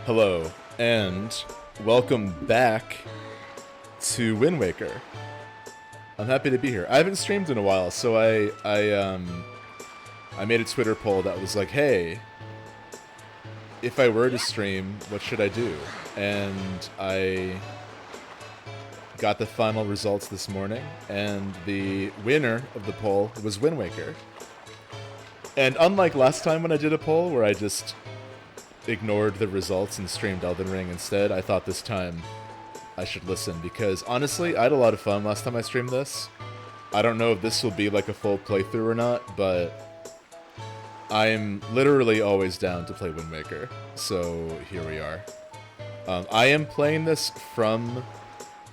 Hello, and welcome back to Wind Waker. I'm happy to be here. I haven't streamed in a while, so I made a Twitter poll that was like, hey, if I were to stream, what should I do? And I got the final results this morning, and the winner of the poll was Wind Waker. And unlike last time when I did a poll where I just ignored the results and streamed Elden Ring instead, I thought this time I should listen, because honestly, I had a lot of fun last time I streamed this. I don't know if this will be like a full playthrough or not, but I'm literally always down to play Wind Waker, so here we are. I am playing this from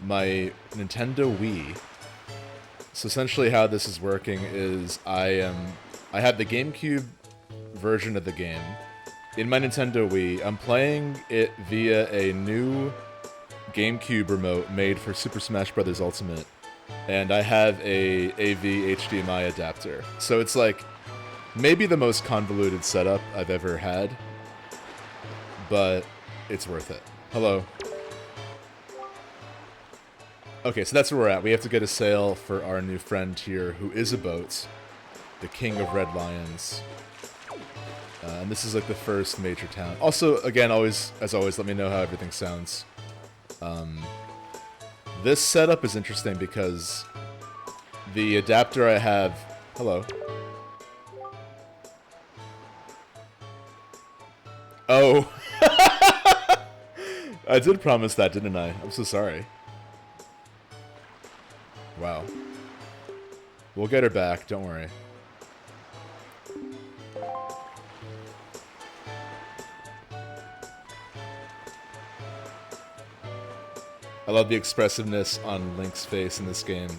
my Nintendo Wii. So essentially how this is working is I have the GameCube version of the game in my Nintendo Wii. I'm playing it via a new GameCube remote made for Super Smash Bros. Ultimate, and I have a AV HDMI adapter. So it's like maybe the most convoluted setup I've ever had, but it's worth it. Hello. Okay, so that's where we're at. We have to get a sail for our new friend here, who is a boat, the King of Red Lions. And this is like the first major town. Also, again, as always, let me know how everything sounds. This setup is interesting because the adapter I have... Hello. Oh. I did promise that, didn't I? I'm so sorry. Wow. We'll get her back, don't worry. I love the expressiveness on Link's face in this game.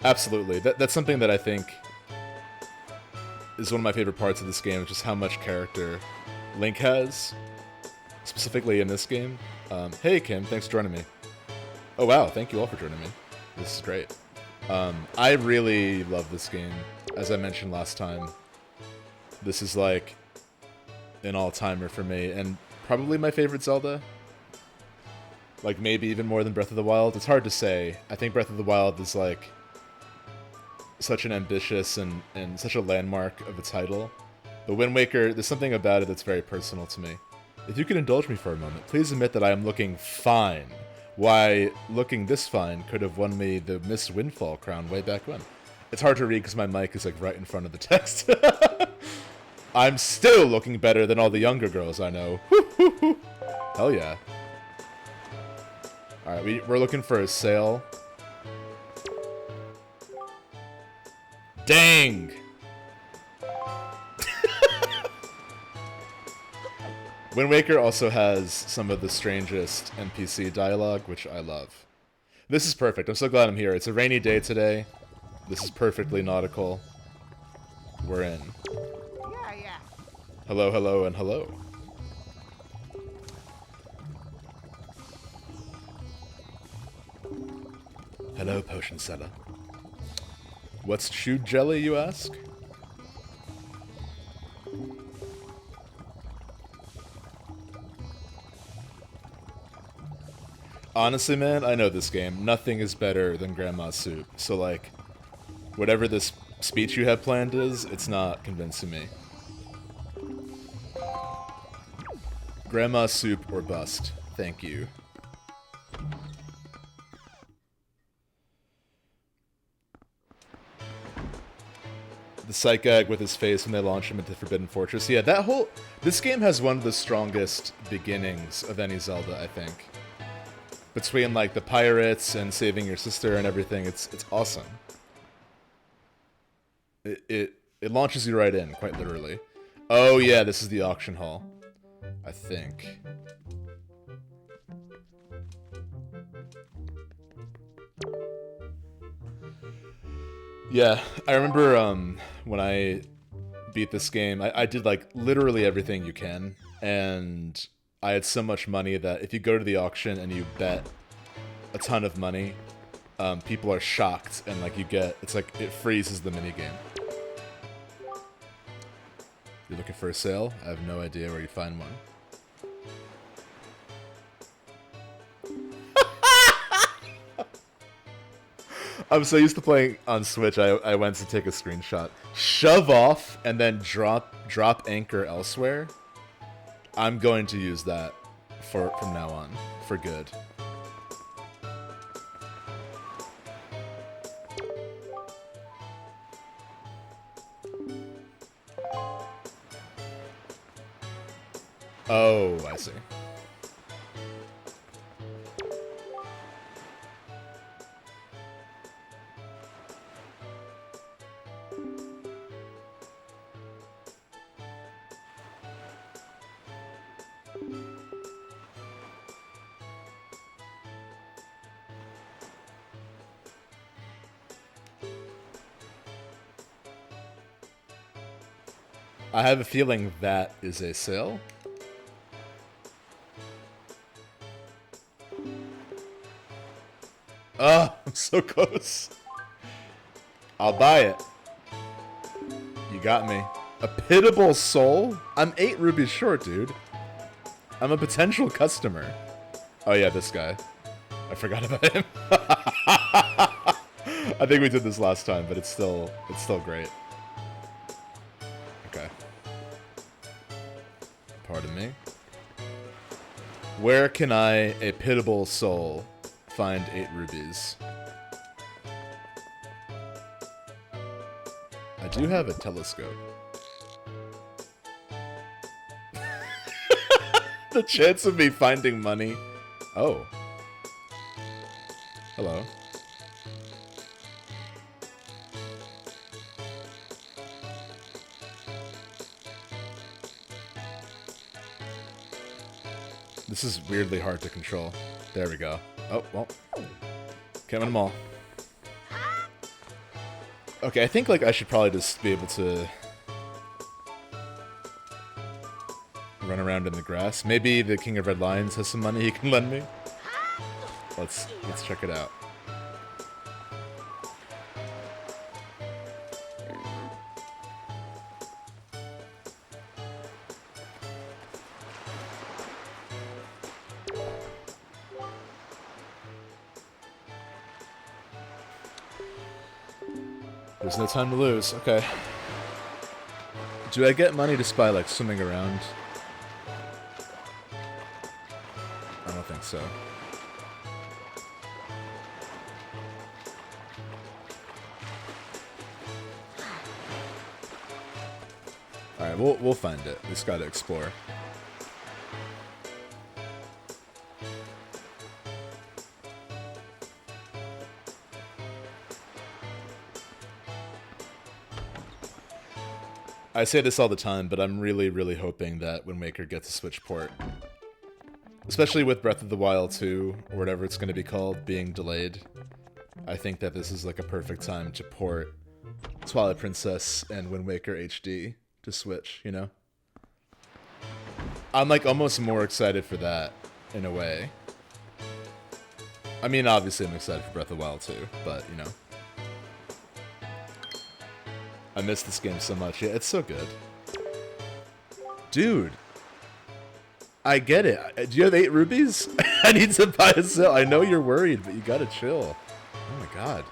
Absolutely. That's something that I think is one of my favorite parts of this game, just how much character Link has, specifically in this game. Hey Kim, thanks for joining me. Oh wow, thank you all for joining me. This is great. I really love this game. As I mentioned last time, this is like an all-timer for me, and probably my favorite Zelda. Like, maybe even more than Breath of the Wild. It's hard to say. I think Breath of the Wild is, like, such an ambitious and such a landmark of a title. But Wind Waker, there's something about it that's very personal to me. If you could indulge me for a moment, please admit that I am looking fine. Why, looking this fine could have won me the Miss Windfall crown way back when. It's hard to read because my mic is, like, right in front of the text. I'm still looking better than all the younger girls I know. Hell yeah. Alright, we're looking for a sail. Dang! Wind Waker also has some of the strangest NPC dialogue, which I love. This is perfect. I'm so glad I'm here. It's a rainy day today. This is perfectly nautical. We're in. Yeah. Hello, hello, and hello. Hello, potion seller. What's chewed jelly, you ask? Honestly, man, I know this game. Nothing is better than Grandma's soup. So, like, whatever this speech you have planned is, it's not convincing me. Grandma's soup or bust. Thank you. The Psychag with his face when they launch him into Forbidden Fortress. Yeah, this game has one of the strongest beginnings of any Zelda, I think. Between, like, the pirates and saving your sister and everything, it's awesome. It launches you right in, quite literally. Oh yeah, this is the auction hall, I think. Yeah, I remember when I beat this game, I did like literally everything you can, and I had so much money that if you go to the auction and you bet a ton of money, people are shocked, and like it's like it freezes the minigame. You're looking for a sale? I have no idea where you find one. I'm so used to playing on Switch, I went to take a screenshot. Shove off and then drop anchor elsewhere. I'm going to use that from now on, for good. Oh, I see. I have a feeling that is a sale. Oh, I'm so close. I'll buy it. You got me. A pitiable soul? I'm 8 rubies short, dude. I'm a potential customer. Oh yeah, this guy. I forgot about him. I think we did this last time, but it's still great. Okay. Pardon me. Where can I, a pitiable soul, find 8 rubies? I do have a telescope. The chance of me finding money. Oh. Hello. This is weirdly hard to control. There we go. Oh, well. Can't win them all. Okay, I think like I should probably just be able to run around in the grass. Maybe the King of Red Lions has some money he can lend me. Let's check it out. There's no time to lose. Okay. Do I get money just by like swimming around? I don't think so. Alright, we'll find it. We just gotta explore. I say this all the time, but I'm really, really hoping that Wind Waker gets a Switch port. Especially with Breath of the Wild 2, or whatever it's going to be called, being delayed. I think that this is like a perfect time to port Twilight Princess and Wind Waker HD to Switch, you know? I'm like almost more excited for that, in a way. I mean, obviously I'm excited for Breath of the Wild 2, but, you know. I miss this game so much. Yeah, it's so good. Dude. I get it. Do you have 8 rubies? I need to buy a sale. I know you're worried, but you gotta chill. Oh my god.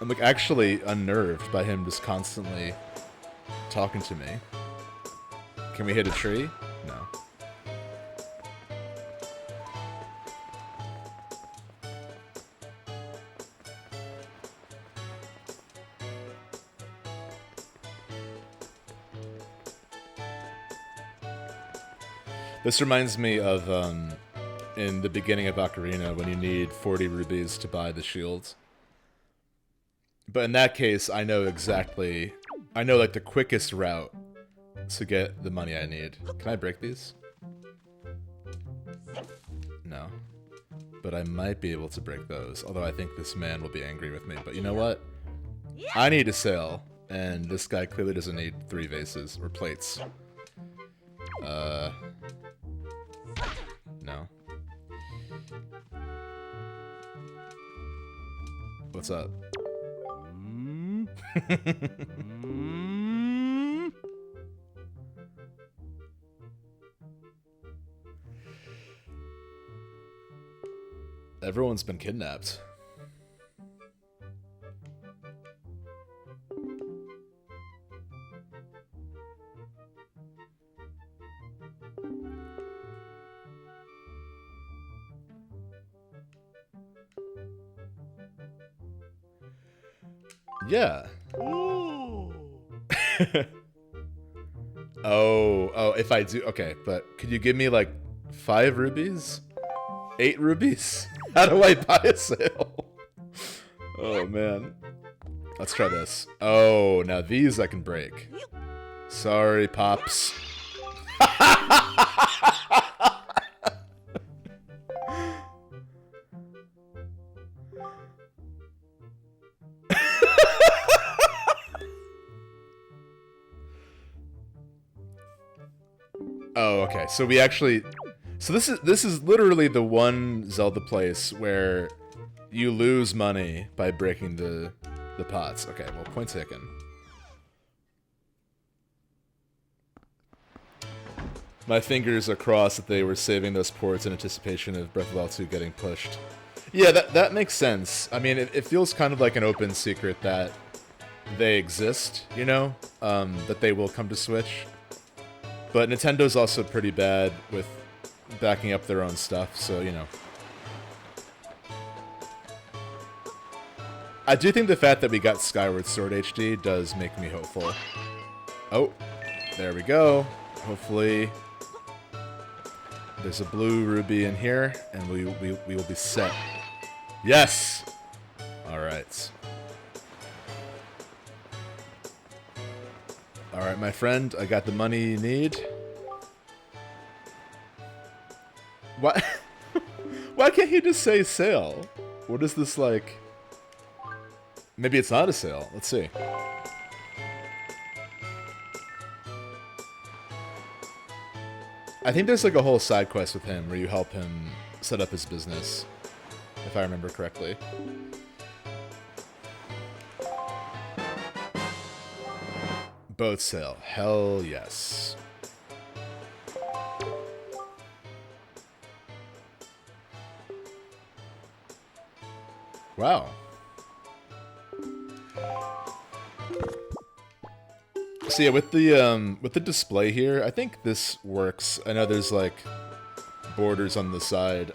I'm like actually unnerved by him just constantly talking to me. Can we hit a tree? No. This reminds me of in the beginning of Ocarina when you need 40 rubies to buy the shield. But in that case, I know exactly... I know like the quickest route to get the money I need. Can I break these? No. But I might be able to break those, although I think this man will be angry with me. But you know what? I need a sale, and this guy clearly doesn't need 3 vases or plates. No. What's up? Everyone's been kidnapped. Yeah. Oh, if I do, okay, but could you give me like 5 rubies? 8 rubies? How do I buy a sail? Oh man. Let's try this. Oh, now these I can break. Sorry, Pops. Oh, okay. So we actually, so this is literally the one Zelda place where you lose money by breaking the pots. Okay, well, point taken. My fingers are crossed that they were saving those ports in anticipation of Breath of the Wild 2 getting pushed. Yeah, that makes sense. I mean, it feels kind of like an open secret that they exist, you know? That they will come to Switch. But Nintendo's also pretty bad with backing up their own stuff, so, you know. I do think the fact that we got Skyward Sword HD does make me hopeful. Oh, there we go. Hopefully there's a blue ruby in here, and we will be set. Yes! Alright. Alright, my friend, I got the money you need. Why? Why can't you just say sail? What is this like? Maybe it's not a sail. Let's see. I think there's like a whole side quest with him where you help him set up his business, if I remember correctly. Boat sail. Hell yes. Wow. So yeah, with the display here, I think this works. I know there's like borders on the side.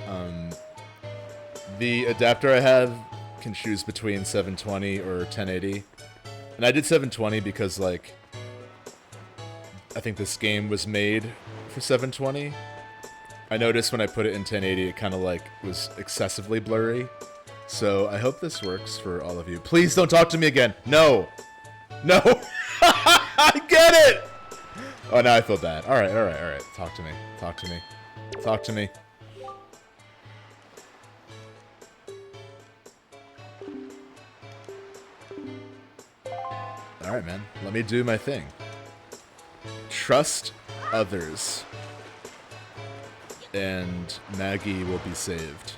The adapter I have can choose between 720 or 1080. And I did 720 because like I think this game was made for 720. I noticed when I put it in 1080 it kind of like was excessively blurry. So I hope this works for all of you. Please don't talk to me again. No. No. I get it! Oh, now I feel bad. Alright. Talk to me. Talk to me. Talk to me. Alright, man. Let me do my thing. Trust others. And Maggie will be saved.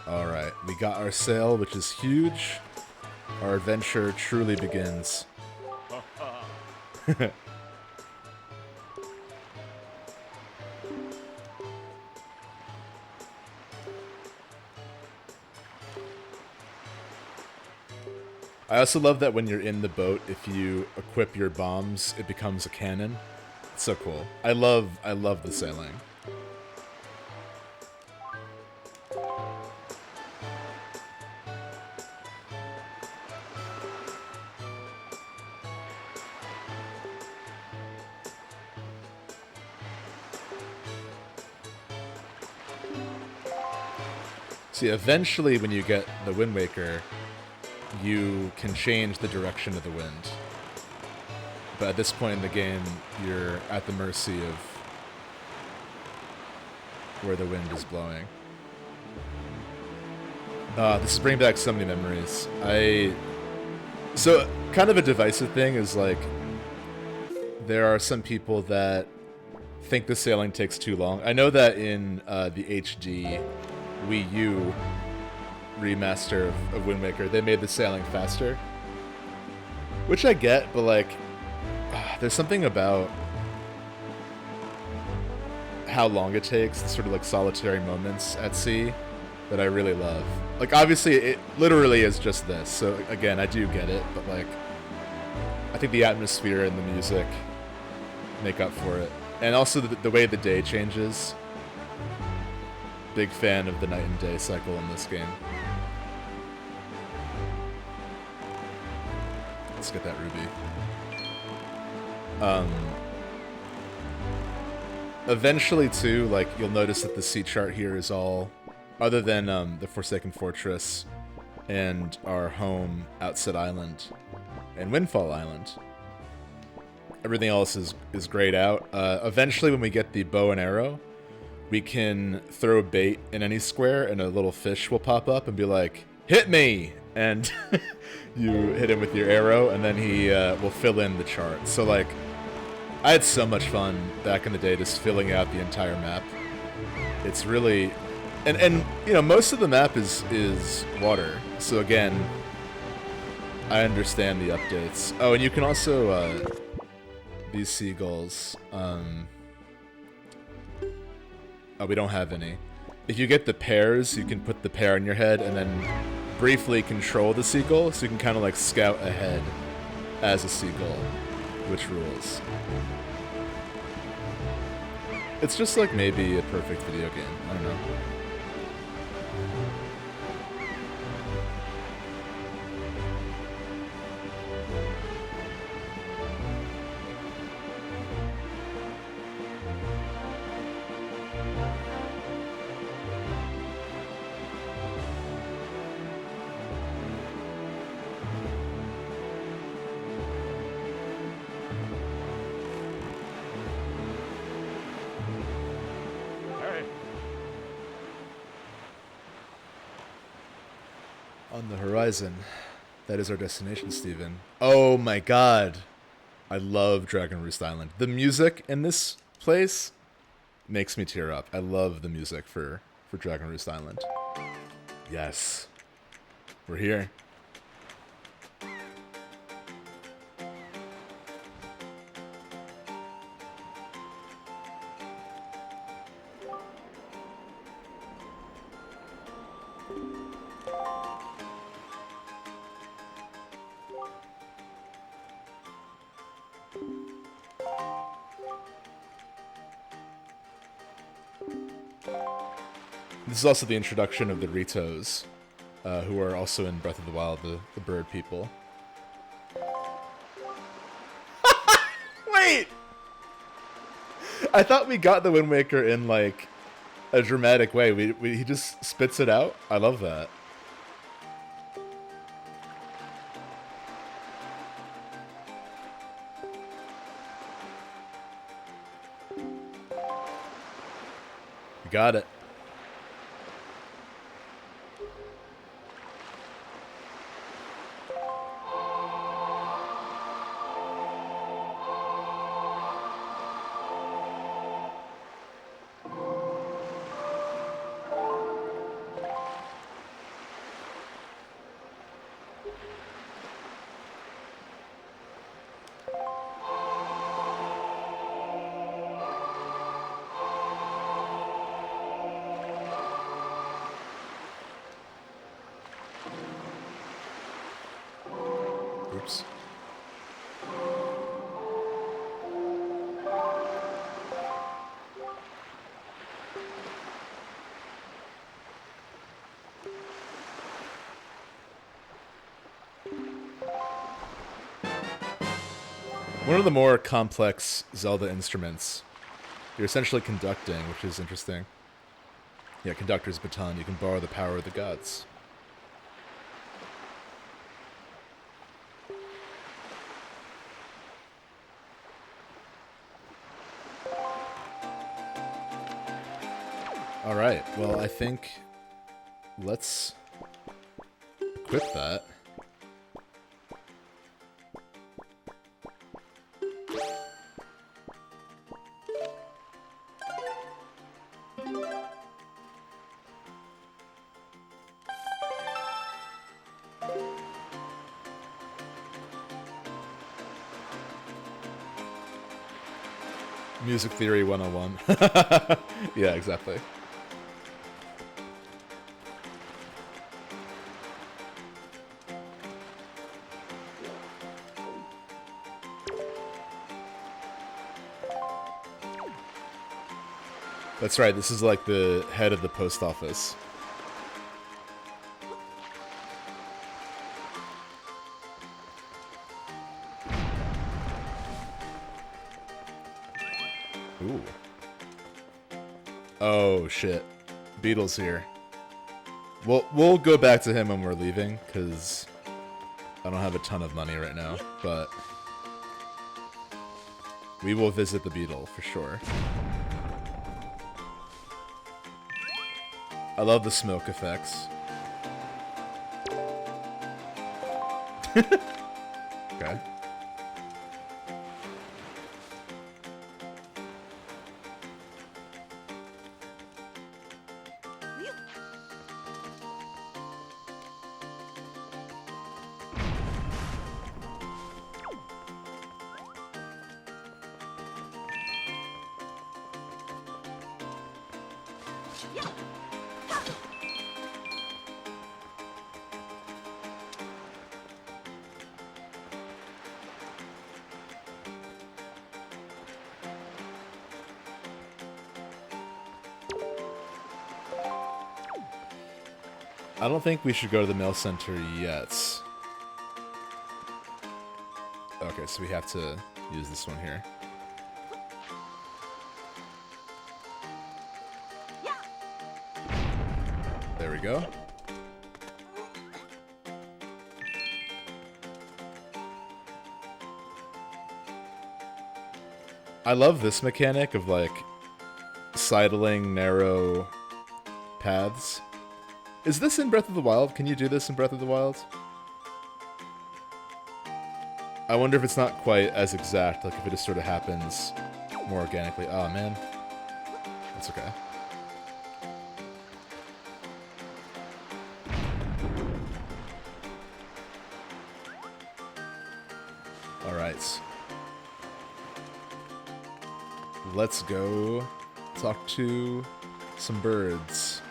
Alright, we got our sail, which is huge. Our adventure truly begins. I also love that when you're in the boat, if you equip your bombs, it becomes a cannon. It's so cool. I love the sailing. See, eventually when you get the Wind Waker, you can change the direction of the wind. But at this point in the game, you're at the mercy of where the wind is blowing. This is bringing back so many memories. So, kind of a divisive thing is like, there are some people that think the sailing takes too long. I know that in the HD Wii U remaster of Wind Waker, they made the sailing faster. Which I get, but like, there's something about how long it takes, the sort of like solitary moments at sea that I really love. Like obviously it literally is just this, so again I do get it, but like I think the atmosphere and the music make up for it. And also the way the day changes. Big fan of the night and day cycle in this game. Let's get that ruby. Eventually too, like you'll notice that the sea chart here is all, other than the Forsaken Fortress and our home Outset Island and Windfall Island, everything else is grayed out. Eventually when we get the bow and arrow, we can throw bait in any square and a little fish will pop up and be like, hit me! And you hit him with your arrow and then he will fill in the chart. So like, I had so much fun back in the day just filling out the entire map. It's really, and you know, most of the map is water. So again, I understand the updates. Oh, and you can also, these seagulls, oh, we don't have any. If you get the pairs, you can put the pair on your head and then briefly control the seagull, so you can kind of like scout ahead as a seagull, which rules. It's just like maybe a perfect video game. I don't know. On the horizon. That is our destination, Steven. Oh my god. I love Dragon Roost Island. The music in this place makes me tear up. I love the music for Dragon Roost Island. Yes. We're here. This is also the introduction of the Ritos, who are also in Breath of the Wild, the bird people. Wait! I thought we got the Wind Waker in, like, a dramatic way. He just spits it out? I love that. Got it. Oops. One of the more complex Zelda instruments. You're essentially conducting, which is interesting. Yeah, conductor's baton. You can borrow the power of the gods. Alright, well, I think let's equip that. Music Theory 101. Yeah, exactly. That's right, this is like the head of the post office. Ooh. Oh, shit. Beetle's here. We'll go back to him when we're leaving, because I don't have a ton of money right now, but we will visit the beetle, for sure. I love the smoke effects. Okay. I don't think we should go to the mail center yet. Okay, so we have to use this one here. There we go. I love this mechanic of, like, sidling narrow paths. Is this in Breath of the Wild? Can you do this in Breath of the Wild? I wonder if it's not quite as exact, like if it just sort of happens more organically. Oh, man. That's okay. Alright. Let's go talk to some birds.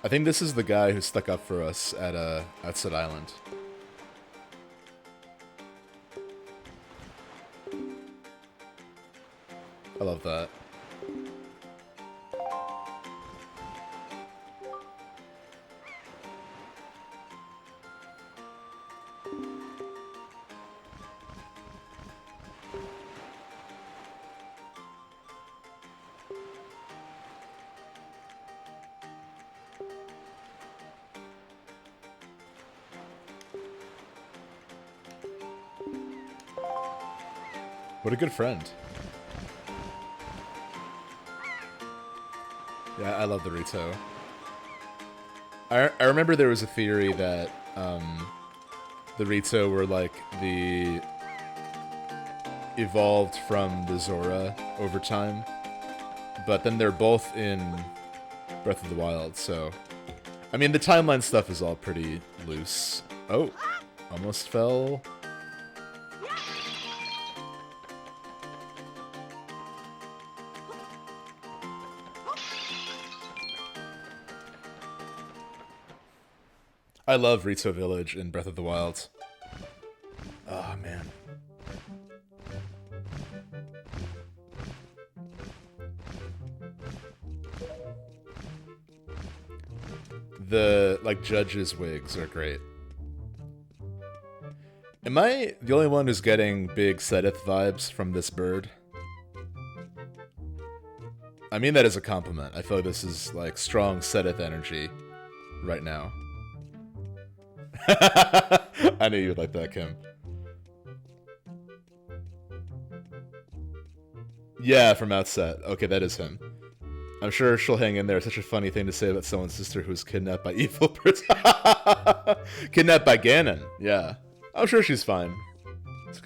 I think this is the guy who stuck up for us at Outset Island. I love that. What a good friend. Yeah, I love the Rito. I remember there was a theory that the Rito were like the evolved from the Zora over time, but then they're both in Breath of the Wild, so I mean the timeline stuff is all pretty loose. Oh, almost fell. I love Rito Village in Breath of the Wild. Oh, man. The, like, judges' wigs are great. Am I the only one who's getting big Sedith vibes from this bird? I mean that as a compliment. I feel like this is, like, strong Sedith energy right now. I knew you would like that, Kim. Yeah, from Outset. Okay, that is him. I'm sure she'll hang in there. Such a funny thing to say about someone's sister who was kidnapped by evil person. Kidnapped by Ganon. Yeah. I'm sure she's fine.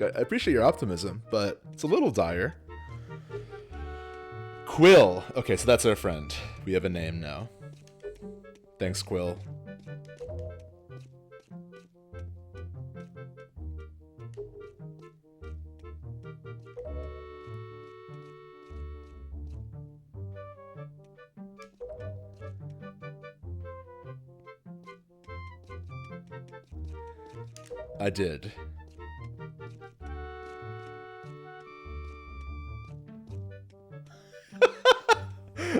I appreciate your optimism, but it's a little dire. Quill. Okay, so that's our friend. We have a name now. Thanks, Quill. I did.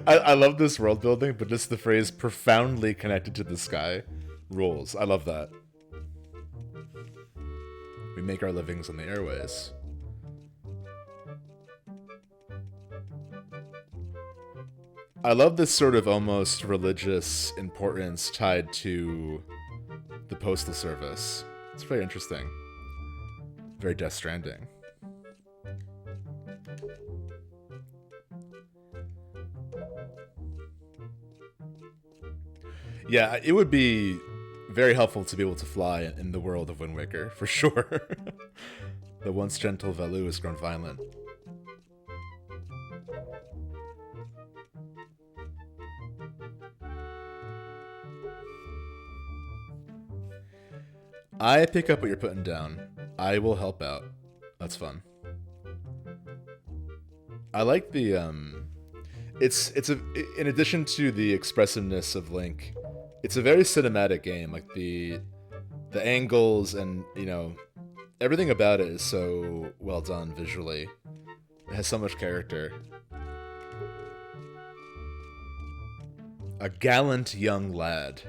I love this world building, but just the phrase profoundly connected to the sky rules. I love that. We make our livings on the airways. I love this sort of almost religious importance tied to the Postal Service. It's very interesting. Very Death Stranding. Yeah, it would be very helpful to be able to fly in the world of Wind Waker, for sure. The once gentle Valoo has grown violent. I pick up what you're putting down. I will help out. That's fun. I like the in addition to the expressiveness of Link, it's a very cinematic game. Like the angles and, you know, everything about it is so well done visually. It has so much character. A gallant young lad.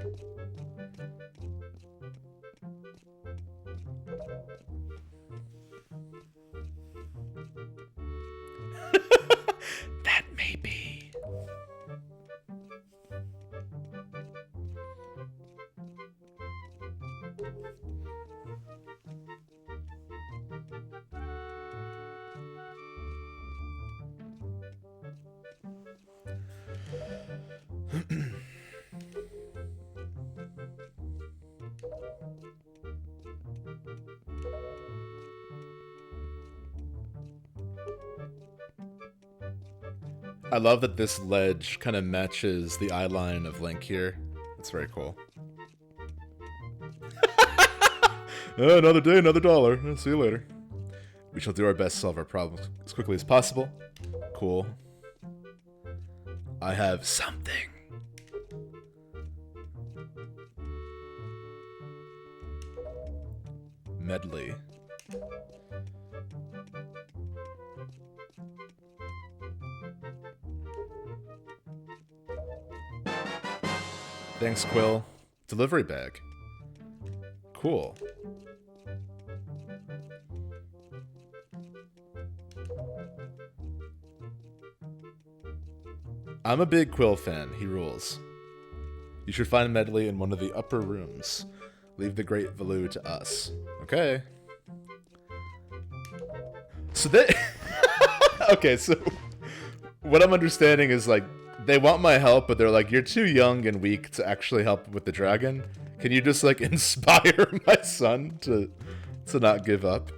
That may be. I love that this ledge kind of matches the eye line of Link here. It's very cool. Another day, another dollar. See you later. We shall do our best to solve our problems as quickly as possible. Cool. I have something. Medley. Thanks, Quill. Delivery bag. Cool. I'm a big Quill fan. He rules. You should find Medley in one of the upper rooms. Leave the great Valoo to us. Okay. So they... Okay, so... What I'm understanding is, like, they want my help, but they're like, you're too young and weak to actually help with the dragon. Can you just, like, inspire my son to not give up?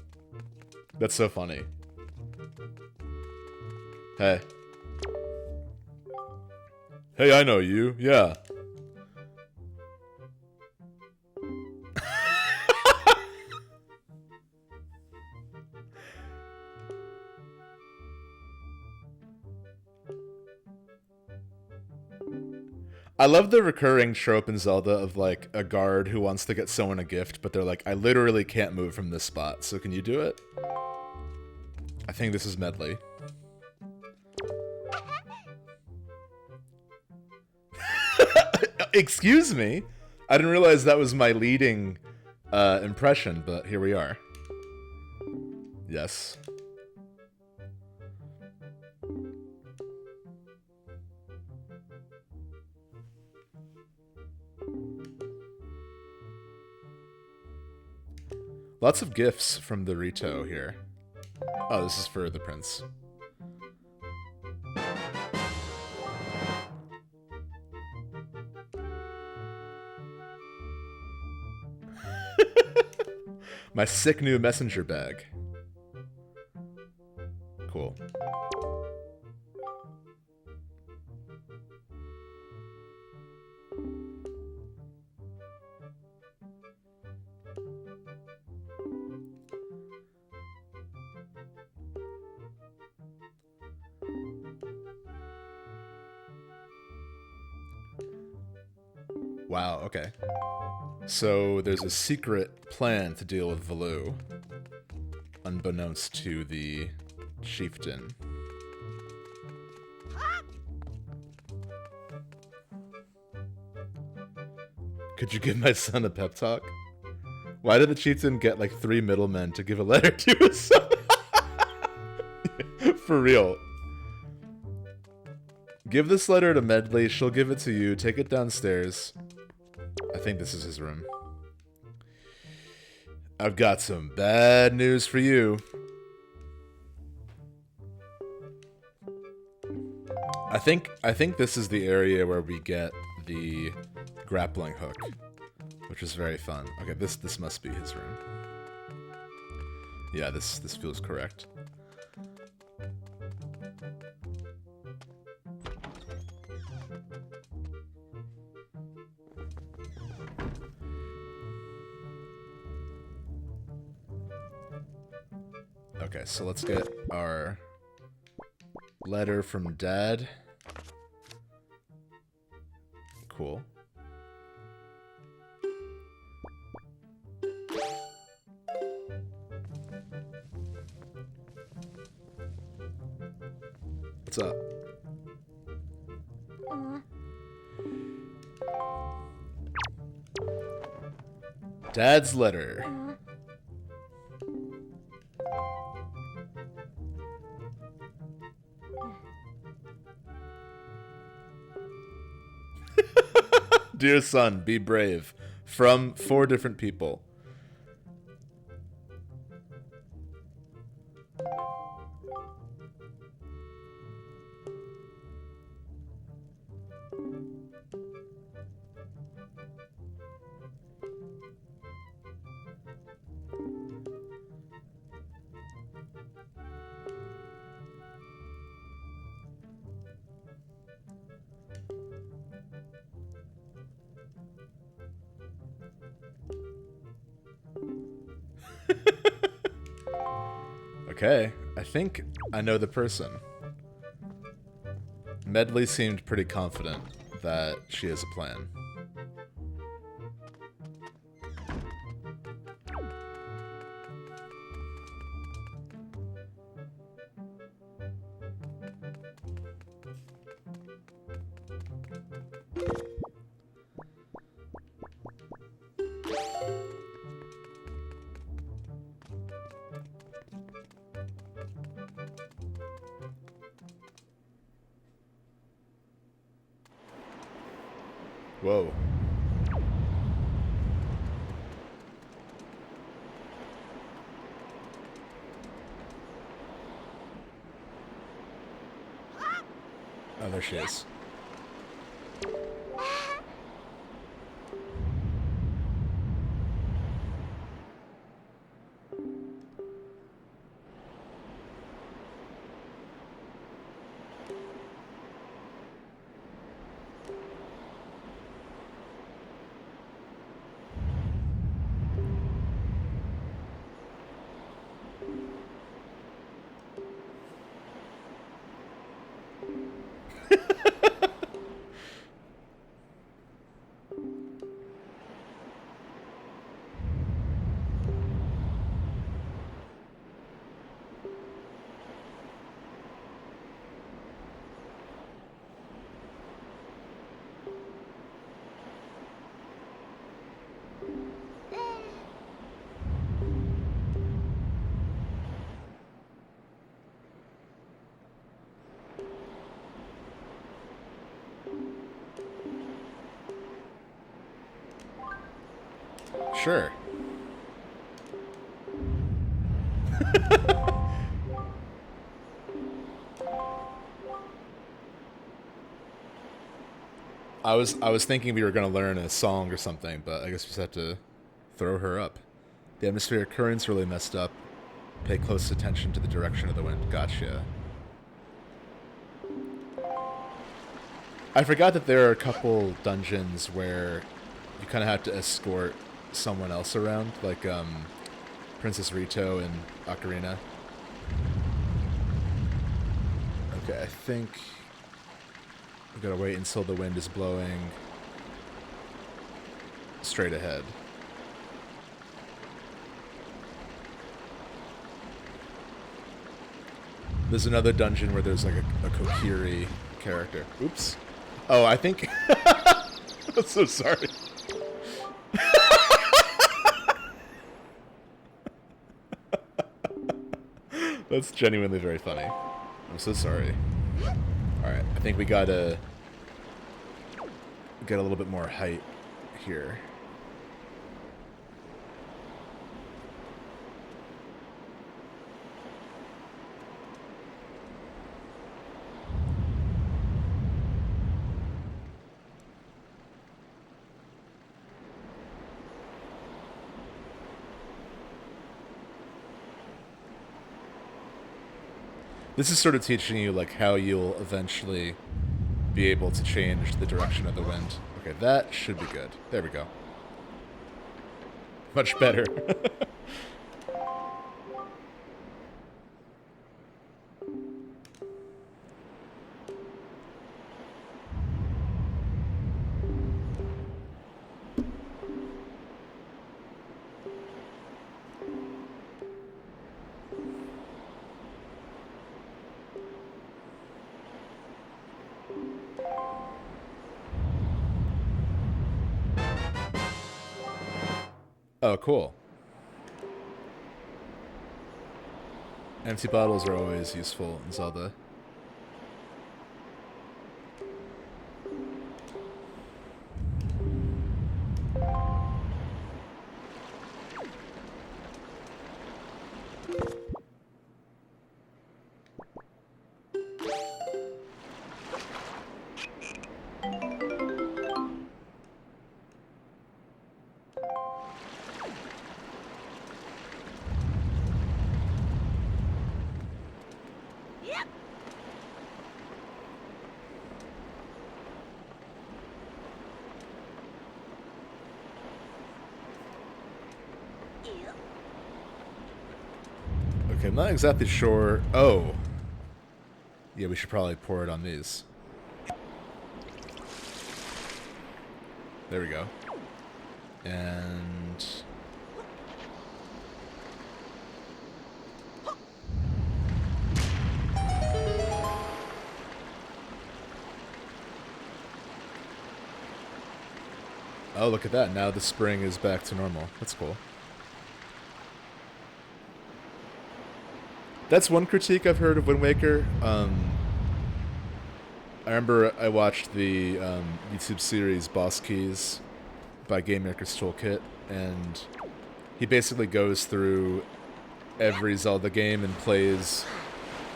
That's so funny. Hey. Hey, I know you. Yeah. I love the recurring trope in Zelda of, like, a guard who wants to get someone a gift, but they're like, I literally can't move from this spot, so can you do it? I think this is Medley. Excuse me? I didn't realize that was my leading impression, but here we are. Yes. Lots of gifts from the Rito here. Oh, this is for the prince. My sick new messenger bag. Cool. Wow, okay. So there's a secret plan to deal with Valoo, unbeknownst to the chieftain. Could you give my son a pep talk? Why did the chieftain get like 3 middlemen to give a letter to his son? For real. Give this letter to Medley, she'll give it to you, take it downstairs. I think this is his room. I've got some bad news for you. I think this is the area where we get the grappling hook, which is very fun. Okay, this must be his room. Yeah, this feels correct. Okay, so let's get our letter from Dad. Cool. What's up? Dad's letter. Dear son, be brave. From 4 different people. Okay, I think I know the person. Medley seemed pretty confident that she has a plan. Whoa. Oh, there she is. Sure. I was thinking we were gonna learn a song or something, but I guess we just have to throw her up. The atmospheric current's really messed up. Pay close attention to the direction of the wind. Gotcha. I forgot that there are a couple dungeons where you kind of have to escort someone else around, like Princess Rito in Ocarina. Okay, I think we gotta wait until the wind is blowing. straight ahead. There's another dungeon where there's like a Kokiri character. Oops. Oh, I think... I'm so sorry. That's genuinely very funny. I'm so sorry. Alright, I think we gotta get a little bit more height here. This is sort of teaching you like how you'll eventually be able to change the direction of the wind. Okay, that should be good. There we go. Much better. Oh, cool. Empty bottles are always useful in Zelda. Okay, I'm not exactly sure. Oh. Yeah, we should probably pour it on these. There we go. And... oh, look at that. Now the spring is back to normal. That's cool. That's one critique I've heard of Wind Waker. I remember I watched the YouTube series Boss Keys by Game Maker's Toolkit, and he basically goes through every Zelda game and plays,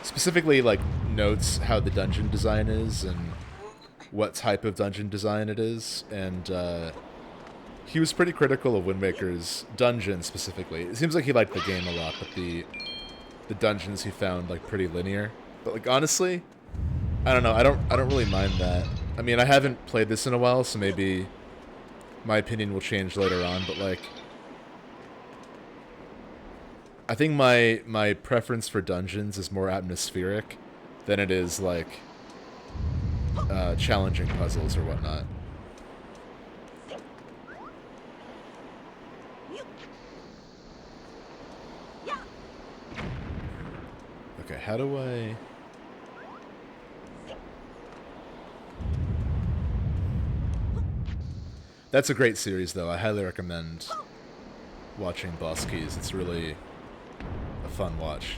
specifically like notes how the dungeon design is and what type of dungeon design it is, and he was pretty critical of Wind Waker's dungeon specifically. It seems like he liked the game a lot, but the dungeons he found like pretty linear. But like honestly, I don't know. I don't really mind that. I mean, I haven't played this in a while, so maybe my opinion will change later on. But like, I think my preference for dungeons is more atmospheric than it is like challenging puzzles or whatnot. Okay, how do I... That's a great series, though. I highly recommend watching Boss Keys. It's really a fun watch.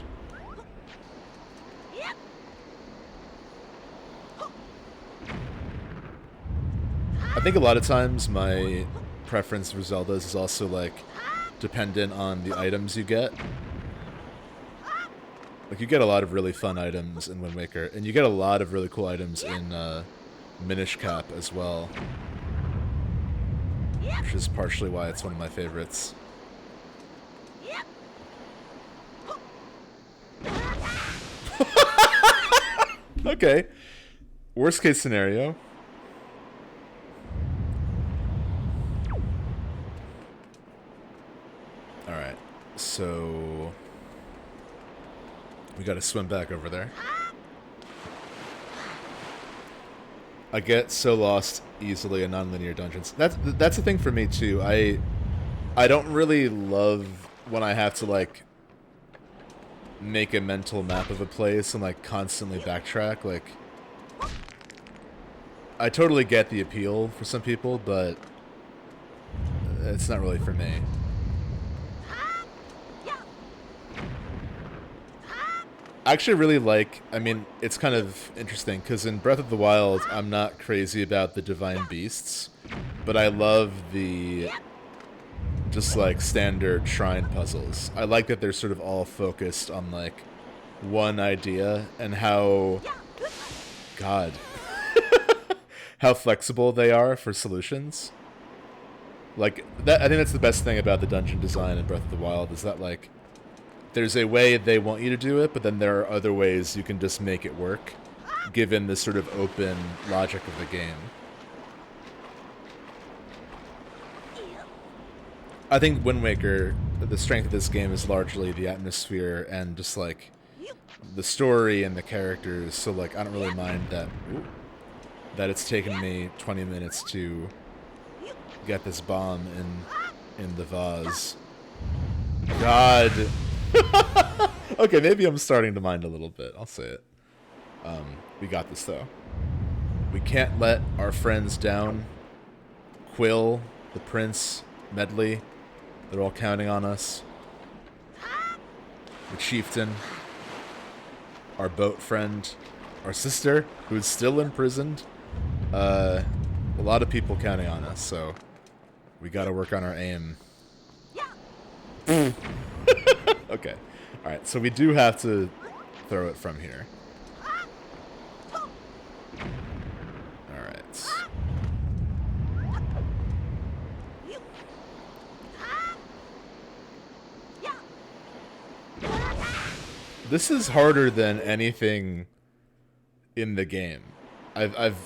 I think a lot of times my preference for Zeldas is also, like, dependent on the items you get. Like, you get a lot of really fun items in Wind Waker, and you get a lot of really cool items in Minish Cap as well. Which is partially why it's one of my favorites. Okay. Worst case scenario. Alright, so... we gotta swim back over there. I get so lost easily in nonlinear dungeons. That's the thing for me too. I don't really love when I have to like make a mental map of a place and like constantly backtrack. Like, I totally get the appeal for some people, but it's not really for me. I actually really like, I mean, it's kind of interesting, because in Breath of the Wild, I'm not crazy about the divine beasts, but I love the just, like, standard shrine puzzles. I like that they're sort of all focused on, like, one idea, and how, God, how flexible they are for solutions. Like, that, I think that's the best thing about the dungeon design in Breath of the Wild, is that, like, there's a way they want you to do it, but then there are other ways you can just make it work, given the sort of open logic of the game. I think Wind Waker, the strength of this game is largely the atmosphere and just, like, the story and the characters, so, like, I don't really mind that it's taken me 20 minutes to get this bomb in the vase. God... Okay, maybe I'm starting to mind a little bit. I'll say it. We got this, though. We can't let our friends down. Quill, the prince, Medley, they're all counting on us. The chieftain, our boat friend, our sister, who's still imprisoned. A lot of people counting on us, so we gotta work on our aim. Okay. Alright, so we do have to throw it from here. Alright. This is harder than anything in the game. I've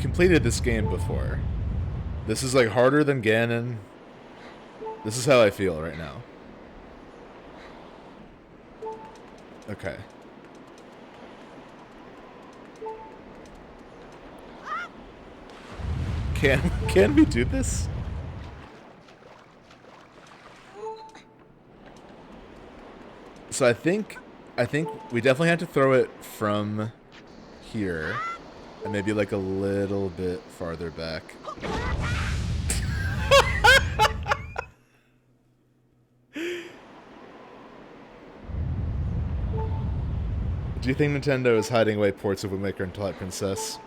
completed this game before. This is like harder than Ganon. This is how I feel right now. Okay. Can we do this? So I think we definitely have to throw it from here and maybe like a little bit farther back. Do you think Nintendo is hiding away ports of Wind Waker and Twilight Princess?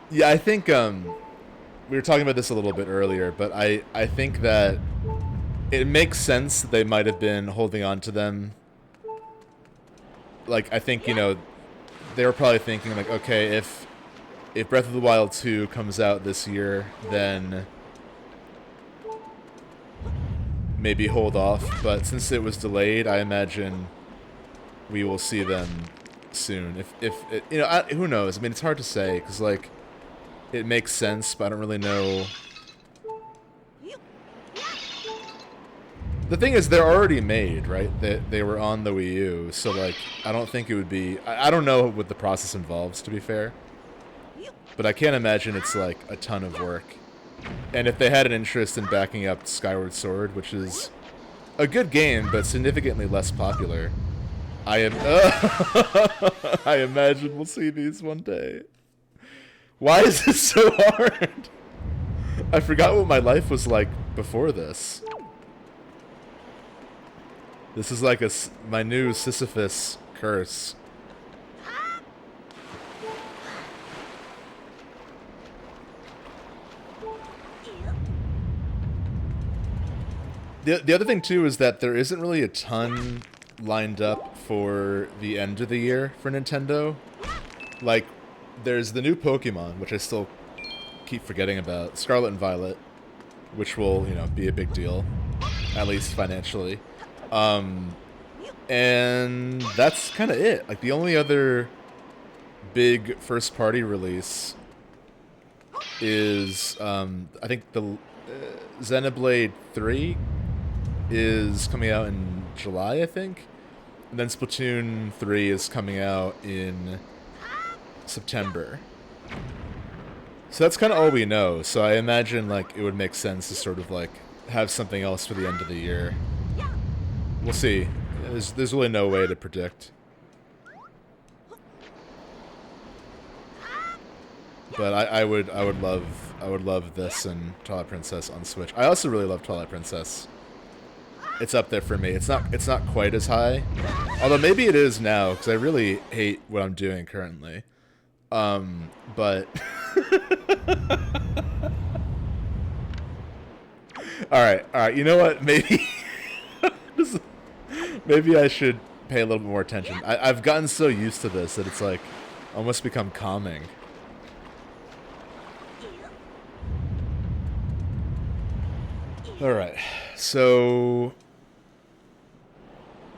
Yeah, I think we were talking about this a little bit earlier, but I think that it makes sense that they might have been holding on to them. Like, I think, you know, they were probably thinking, like, okay, if Breath of the Wild 2 comes out this year, then maybe hold off. But since it was delayed, I imagine we will see them soon. If you know, who knows? I mean, it's hard to say, because, like, it makes sense, but I don't really know. The thing is, they're already made, right? They were on the Wii U, so, like, I don't think it would be... I don't know what the process involves, to be fair. But I can't imagine it's, like, a ton of work. And if they had an interest in backing up Skyward Sword, which is a good game, but significantly less popular, I imagine we'll see these one day. Why is this so hard? I forgot what my life was like before this. This is like my new Sisyphus curse. The other thing, too, is that there isn't really a ton lined up for the end of the year for Nintendo. Like, there's the new Pokemon, which I still keep forgetting about, Scarlet and Violet, which will, you know, be a big deal, at least financially. And that's kind of it. Like, the only other big first-party release is, I think the Xenoblade 3 is coming out in July, I think. And then Splatoon 3 is coming out in September. So that's kind of all we know. So I imagine like it would make sense to sort of like have something else for the end of the year. We'll see. There's really no way to predict. But I would love this and Twilight Princess on Switch. I also really love Twilight Princess. It's up there for me. It's not quite as high, although maybe it is now because I really hate what I'm doing currently. But all right. You know what? Maybe maybe I should pay a little bit more attention. I've gotten so used to this that it's like almost become calming. All right, so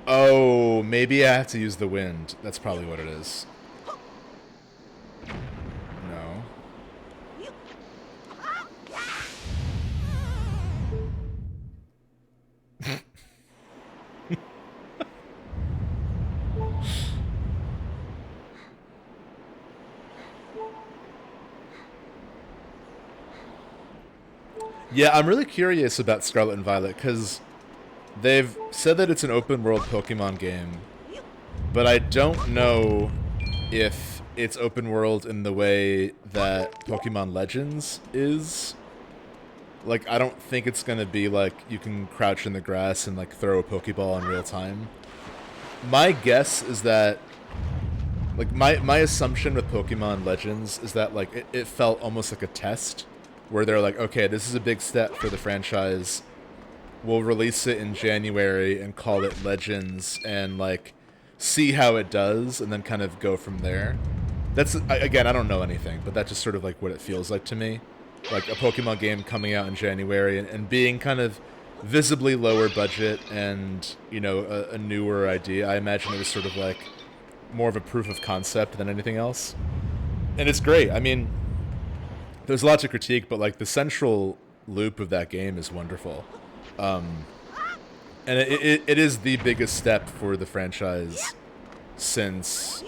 oh, maybe I have to use the wind. That's probably what it is. No. Yeah, I'm really curious about Scarlet and Violet because they've said that it's an open world Pokemon game, but I don't know if it's open world in the way that Pokemon Legends is. Like, I don't think it's gonna be like you can crouch in the grass and like throw a Pokeball in real time. My guess is that, like, my assumption with Pokemon Legends is that like it felt almost like a test where they're like, okay, this is a big step for the franchise. We'll release it in January and call it Legends and like see how it does and then kind of go from there. That's, again, I don't know anything, but that's just sort of like what it feels like to me. Like a Pokemon game coming out in January and being kind of visibly lower budget and, you know, a newer idea. I imagine it was sort of like more of a proof of concept than anything else. And it's great. I mean, there's a lot to critique, but like the central loop of that game is wonderful. And it is the biggest step for the franchise since,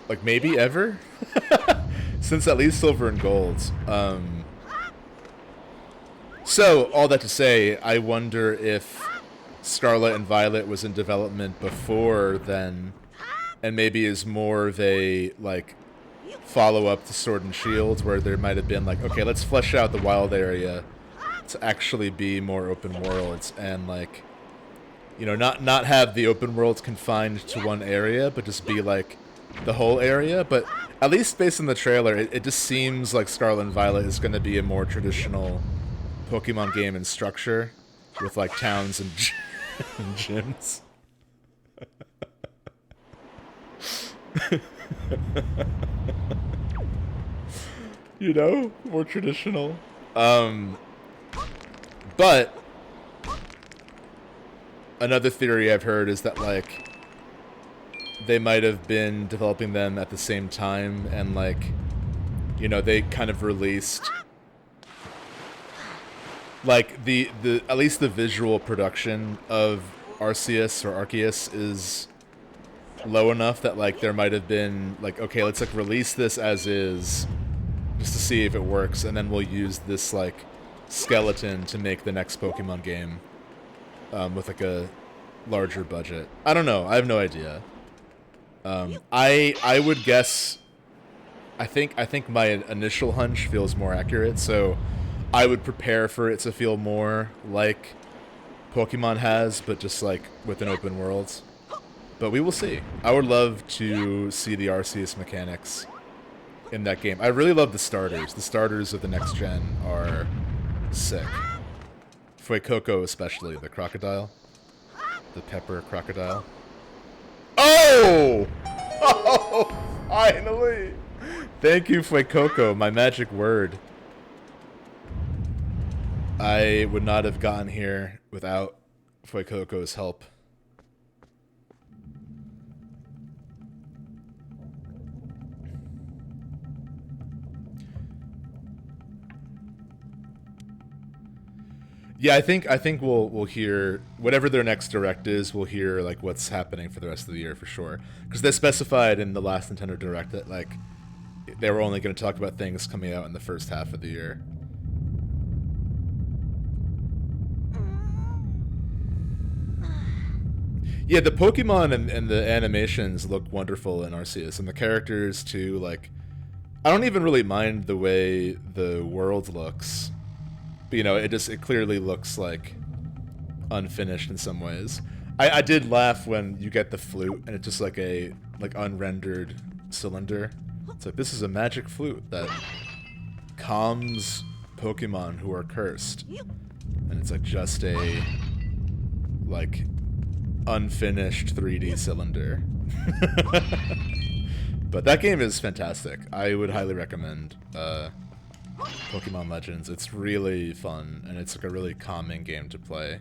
like, maybe ever? Since at least Silver and Gold. So, all that to say, I wonder if Scarlet and Violet was in development before then, and maybe is more of a, like, follow-up to Sword and Shield, where there might have been like, okay, let's flesh out the wild area to actually be more open worlds, and like, you know, not have the open worlds confined to one area, but just be like the whole area. But at least based on the trailer, it just seems like Scarlet and Violet is going to be a more traditional Pokemon game in structure, with like towns and, and gyms. You know, more traditional. But another theory I've heard is that like they might have been developing them at the same time, and like, you know, they kind of released like the at least the visual production of Arceus or Arceus is low enough that like there might have been like, okay, let's like release this as is just to see if it works, and then we'll use this like skeleton to make the next Pokemon game with like a larger budget. I don't know. I have no idea. I would guess. I think my initial hunch feels more accurate, so I would prepare for it to feel more like Pokemon has, but just like with an open world. But we will see. I would love to see the Arceus mechanics in that game. I really love the starters. The starters of the next gen are sick. Fuecoco especially, the crocodile. The pepper crocodile. Oh! Oh! Finally! Thank you, Fuecoco, my magic word. I would not have gotten here without Fuecoco's help. Yeah, I think we'll hear whatever their next direct is. We'll hear like what's happening for the rest of the year for sure, because they specified in the last Nintendo Direct that like they were only going to talk about things coming out in the first half of the year. Yeah, the Pokemon and the animations look wonderful in Arceus, and the characters too. Like, I don't even really mind the way the world looks, but it clearly looks like unfinished in some ways. I did laugh when you get the flute and it's just like a unrendered cylinder. It's like, this is a magic flute that calms Pokemon who are cursed, and it's like just a like unfinished 3D cylinder. But that game is fantastic. I would highly recommend Pokemon Legends. It's really fun, and it's like a really calming game to play.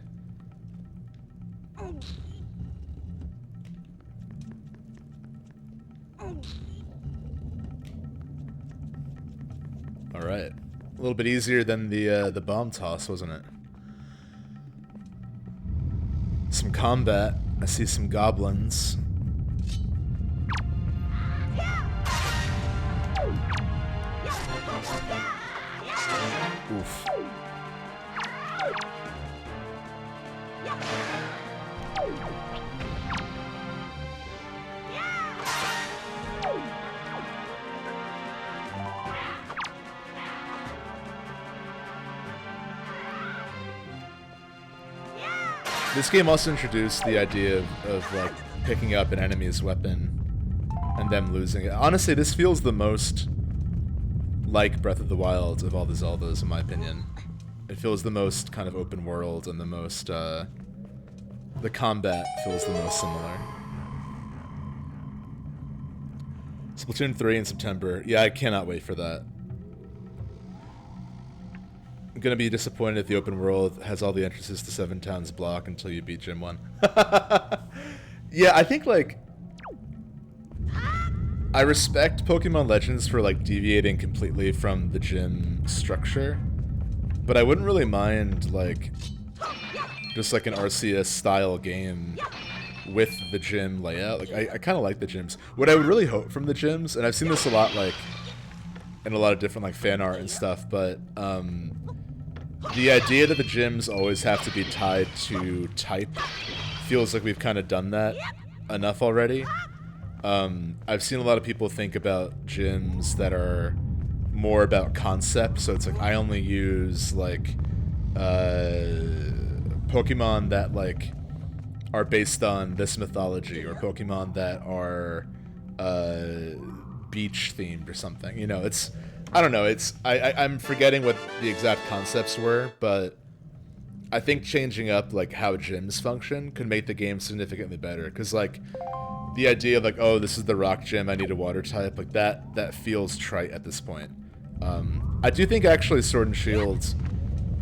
Alright. A little bit easier than the bomb toss, wasn't it? Some combat. I see some goblins. Oof. This game also introduced the idea of like picking up an enemy's weapon and them losing it. Honestly, this feels the most like Breath of the Wild of all the Zeldas, in my opinion. It feels the most kind of open world, and the most the combat feels the most similar. Splatoon 3 in September. Yeah, I cannot wait for that. I'm gonna be disappointed if the open world has all the entrances to Seven Towns block until you beat Gym 1. Yeah, I think like I respect Pokemon Legends for like deviating completely from the gym structure, but I wouldn't really mind like just like an Arceus style game with the gym layout. Like I kind of like the gyms. What I would really hope from the gyms, and I've seen this a lot like in a lot of different like fan art and stuff, but the idea that the gyms always have to be tied to type feels like we've kind of done that enough already. I've seen a lot of people think about gyms that are more about concept, so it's like I only use like Pokemon that like are based on this mythology, or Pokemon that are beach themed or something. It's I don't know. I'm forgetting what the exact concepts were, but I think changing up like how gyms function could make the game significantly better. Because like the idea of like, oh, this is the rock gym, I need a water type, like that feels trite at this point. I do think actually Sword and Shield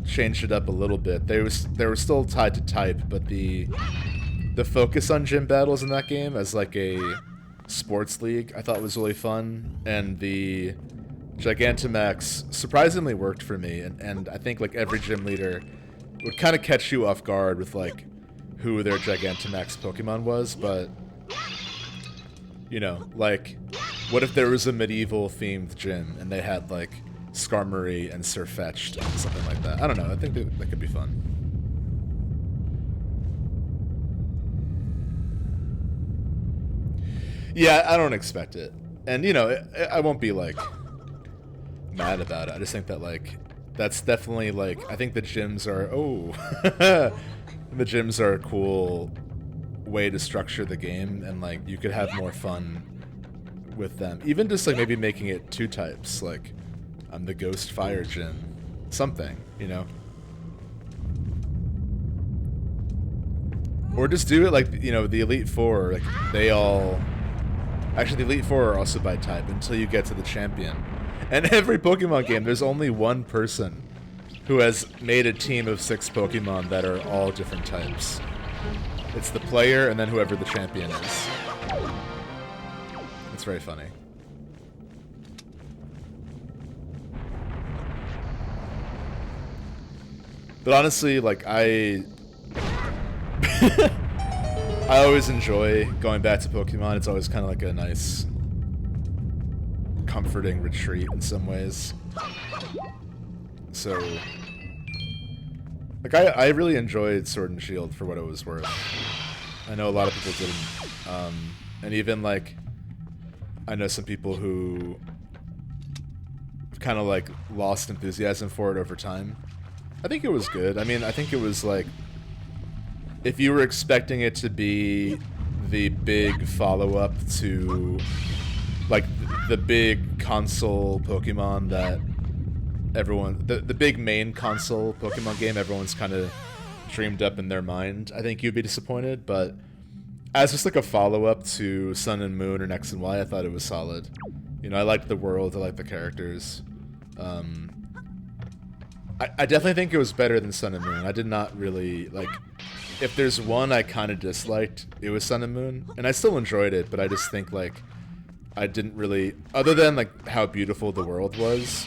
changed it up a little bit. They were still tied to type, but the focus on gym battles in that game as like a sports league I thought was really fun, and the Gigantamax surprisingly worked for me, and I think like every gym leader would kind of catch you off guard with like who their Gigantamax Pokemon was, but like what if there was a medieval themed gym and they had like Skarmory and Sirfetch'd and something like that? I don't know, I think that could be fun. Yeah, I don't expect it. And I won't be like mad about it. I just think that like that's definitely like I think the gyms are the gyms are a cool way to structure the game, and like you could have more fun with them. Even just like maybe making it two types, like I'm the Ghost Fire gym. Something, Or just do it like the Elite Four, like they all actually the Elite Four are also by type until you get to the champion. And every Pokemon game, there's only one person who has made a team of 6 Pokemon that are all different types. It's the player and then whoever the champion is. It's very funny. But honestly, like, I always enjoy going back to Pokemon. It's always kind of like a nice, comforting retreat in some ways. So, like, I really enjoyed Sword and Shield for what it was worth. I know a lot of people didn't. And even, like, I know some people who kind of, like, lost enthusiasm for it over time. I think it was good. I mean, I think it was, like, if you were expecting it to be the big follow-up to, like, the big console Pokemon that everyone... The big main console Pokemon game everyone's kind of dreamed up in their mind, I think you'd be disappointed, but as just, like, a follow-up to Sun and Moon or X and Y, I thought it was solid. You know, I liked the world, I liked the characters. I definitely think it was better than Sun and Moon. I did not really, like... If there's one I kind of disliked, it was Sun and Moon. And I still enjoyed it, but I just think, like, I didn't really... Other than, like, how beautiful the world was,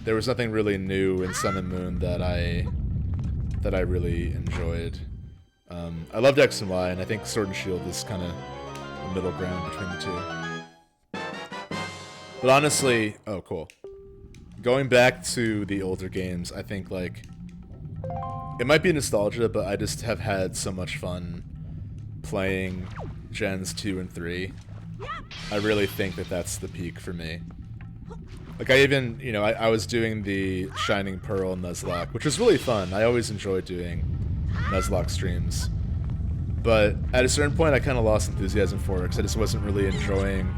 there was nothing really new in Sun and Moon that I really enjoyed. I loved X and Y, and I think Sword and Shield is kind of the middle ground between the two. But honestly... Oh, cool. Going back to the older games, I think, like... It might be nostalgia, but I just have had so much fun playing Gens 2 and 3. I really think that that's the peak for me. Like, I even, you know, I was doing the Shining Pearl Nuzlocke, which was really fun. I always enjoyed doing Nuzlocke streams. But at a certain point, I kind of lost enthusiasm for it, because I just wasn't really enjoying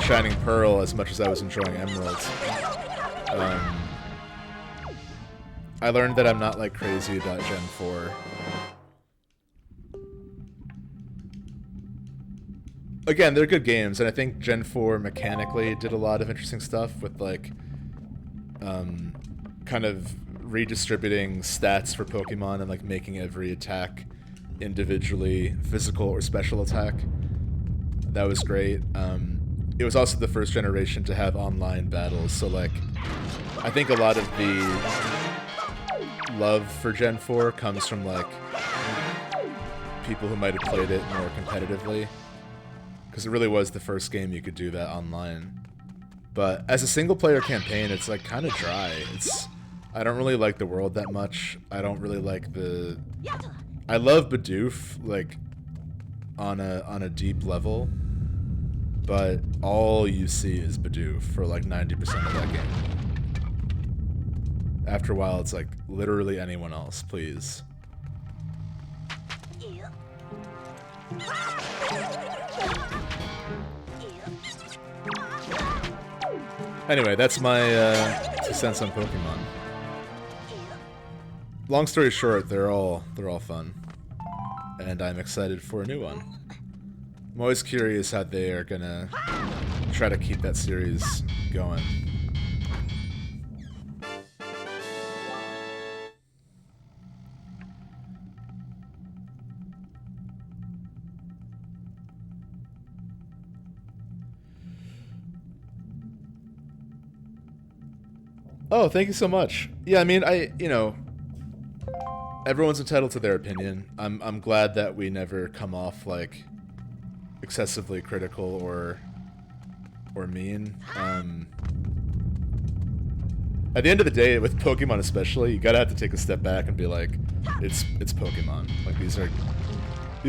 Shining Pearl as much as I was enjoying Emerald. I learned that I'm not, like, crazy about Gen 4. Again, they're good games, and I think Gen 4 mechanically did a lot of interesting stuff with, like, kind of redistributing stats for Pokemon and, like, making every attack individually physical or special attack. That was great. It was also the first generation to have online battles, so, like, I think a lot of the love for Gen 4 comes from, like, people who might have played it more competitively, because it really was the first game you could do that online. But as a single-player campaign, it's, like, kind of dry. I don't really like the world that much. I don't really like the... I love Bidoof, like, on a deep level, but all you see is Bidoof for, like, 90% of that game. After a while, it's like, literally anyone else, please. Anyway, that's my 2 cents on Pokemon. Long story short, they're all fun. And I'm excited for a new one. I'm always curious how they are gonna try to keep that series going. Oh, thank you so much. Yeah, I mean, you know, everyone's entitled to their opinion. I'm glad that we never come off, like, excessively critical or mean. At the end of the day, with Pokemon especially, you gotta have to take a step back and be like, it's Pokemon. Like, these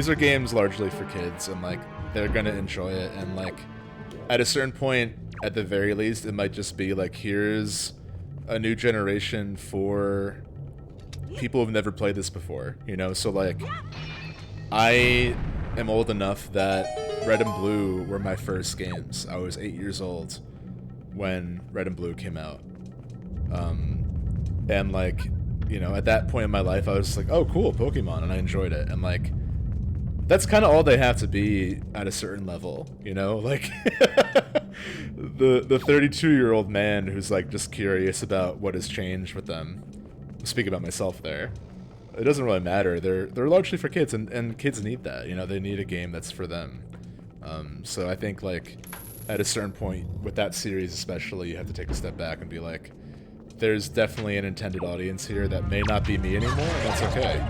are games largely for kids, and, like, they're gonna enjoy it, and, like, at a certain point, at the very least, it might just be like, here's a new generation for people who've never played this before, you know? So, like, I am old enough that Red and Blue were my first games. I was 8 years old when Red and Blue came out. And, like, you know, at that point in my life, I was just like, oh, cool, Pokemon, and I enjoyed it. And, like, that's kind of all they have to be at a certain level, you know? Like, the 32-year-old man who's, like, just curious about what has changed with them. I'm speaking about myself there. It doesn't really matter. They're largely for kids, and kids need that, you know? They need a game that's for them. So I think, like, at a certain point, with that series especially, you have to take a step back and be like, there's definitely an intended audience here that may not be me anymore, and that's okay.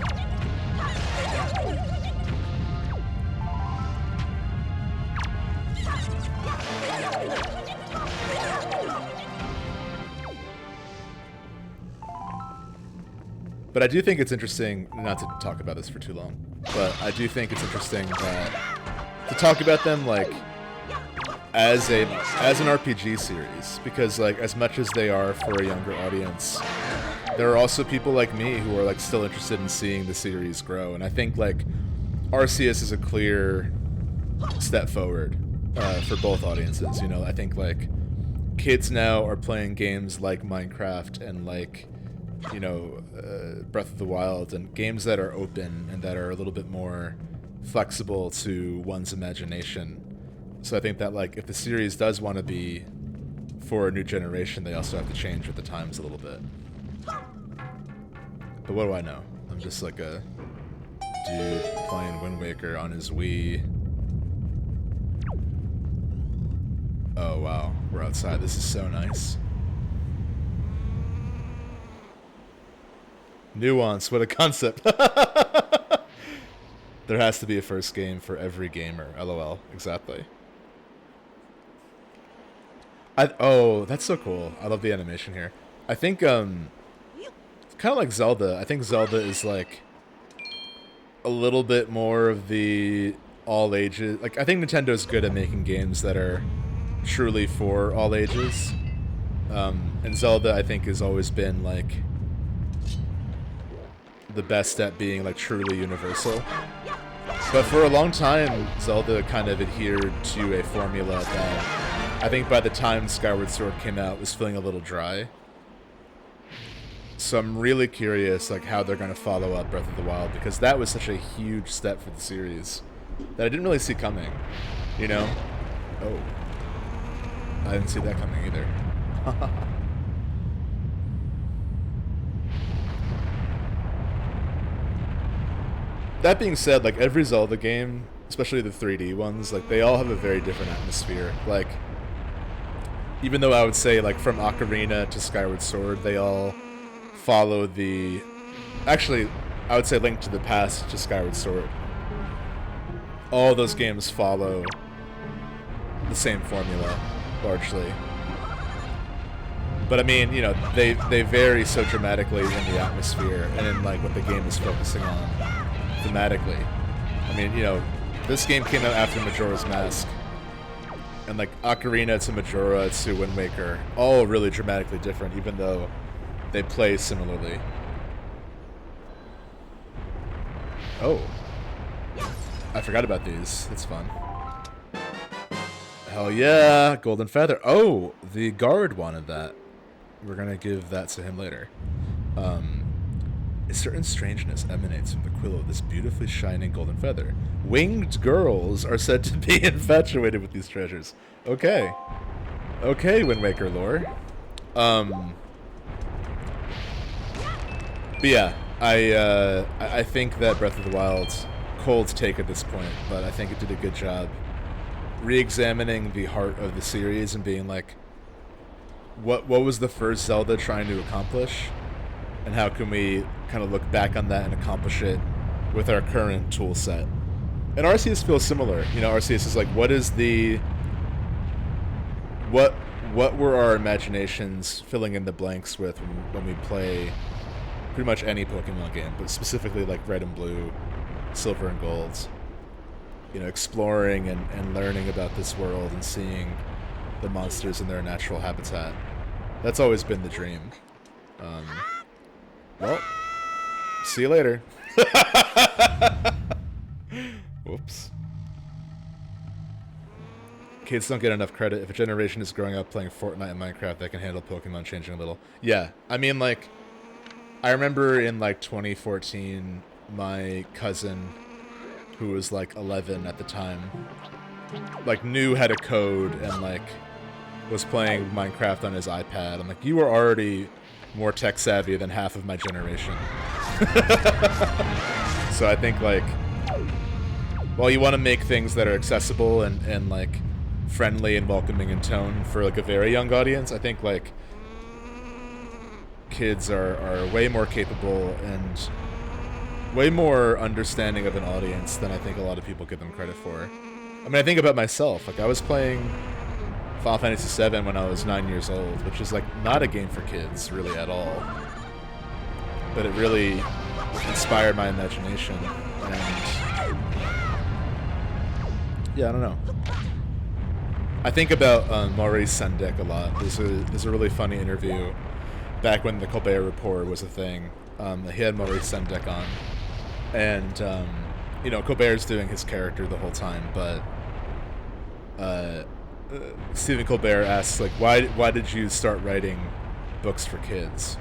But I do think it's interesting, not to talk about this for too long, but I do think it's interesting that to talk about them like as an RPG series, because like as much as they are for a younger audience, there are also people like me who are like still interested in seeing the series grow, and I think like Arceus is a clear step forward for both audiences. You know, I think like kids now are playing games like Minecraft and like, you know, Breath of the Wild, and games that are open and that are a little bit more flexible to one's imagination. So I think that like if the series does want to be for a new generation, they also have to change with the times a little bit. But what do I know? I'm just like a dude playing Wind Waker on his Wii. Oh wow, we're outside. This is so nice. Nuance, what a concept. There has to be a first game for every gamer. LOL. Exactly. Oh, that's so cool. I love the animation here. I think, kind of like Zelda. I think Zelda is like a little bit more of the all ages. Like, I think Nintendo's good at making games that are truly for all ages. And Zelda, I think, has always been like the best at being like truly universal. But for a long time, Zelda kind of adhered to a formula that I think by the time Skyward Sword came out was feeling a little dry. So I'm really curious like how they're going to follow up Breath of the Wild, because that was such a huge step for the series that I didn't really see coming, you know? Oh. I didn't see that coming either. That being said, like every Zelda game, especially the 3D ones, like they all have a very different atmosphere. Like, even though I would say like from Ocarina to Skyward Sword, they all follow the... Actually, I would say Link to the Past to Skyward Sword. All those games follow the same formula, largely. But I mean, you know, they vary so dramatically in the atmosphere and in like what the game is focusing on thematically. I mean, you know, this game came out after Majora's Mask, and like Ocarina to Majora to Wind Waker, all really dramatically different, even though they play similarly. Oh, I forgot about these. That's fun. Hell yeah, Golden Feather. Oh, the guard wanted that. We're gonna give that to him later. A certain strangeness emanates from the quill of this beautifully shining golden feather. Winged girls are said to be infatuated with these treasures. Okay. Okay, Wind Waker lore. But yeah, I think that Breath of the Wild's cold take at this point, but I think it did a good job re-examining the heart of the series and being like, what was the first Zelda trying to accomplish? And how can we kind of look back on that and accomplish it with our current tool set? And Arceus feels similar. You know, Arceus is like, what is the... What were our imaginations filling in the blanks with when we play pretty much any Pokemon game, but specifically like Red and Blue, Silver and Gold? You know, exploring and learning about this world and seeing the monsters in their natural habitat. That's always been the dream. Well, see you later. Whoops. Kids don't get enough credit. If a generation is growing up playing Fortnite and Minecraft, they can handle Pokemon changing a little. Yeah, I mean, like, I remember in, like, 2014, my cousin, who was, like, 11 at the time, like, knew how to code and, like, was playing Minecraft on his iPad. I'm like, you were already more tech savvy than half of my generation. So I think like, while you want to make things that are accessible and like friendly and welcoming in tone for like a very young audience, I think like kids are way more capable and way more understanding of an audience than I think a lot of people give them credit for. I mean, I think about myself. Like, I was playing Final Fantasy VII when I was 9 years old, which is, like, not a game for kids, really, at all. But it really inspired my imagination, and... yeah, I don't know. I think about Maurice Sendak a lot. There's a really funny interview back when the Colbert Report was a thing. He had Maurice Sendak on. And, you know, Colbert's doing his character the whole time, but Stephen Colbert asks, like, why did you start writing books for kids?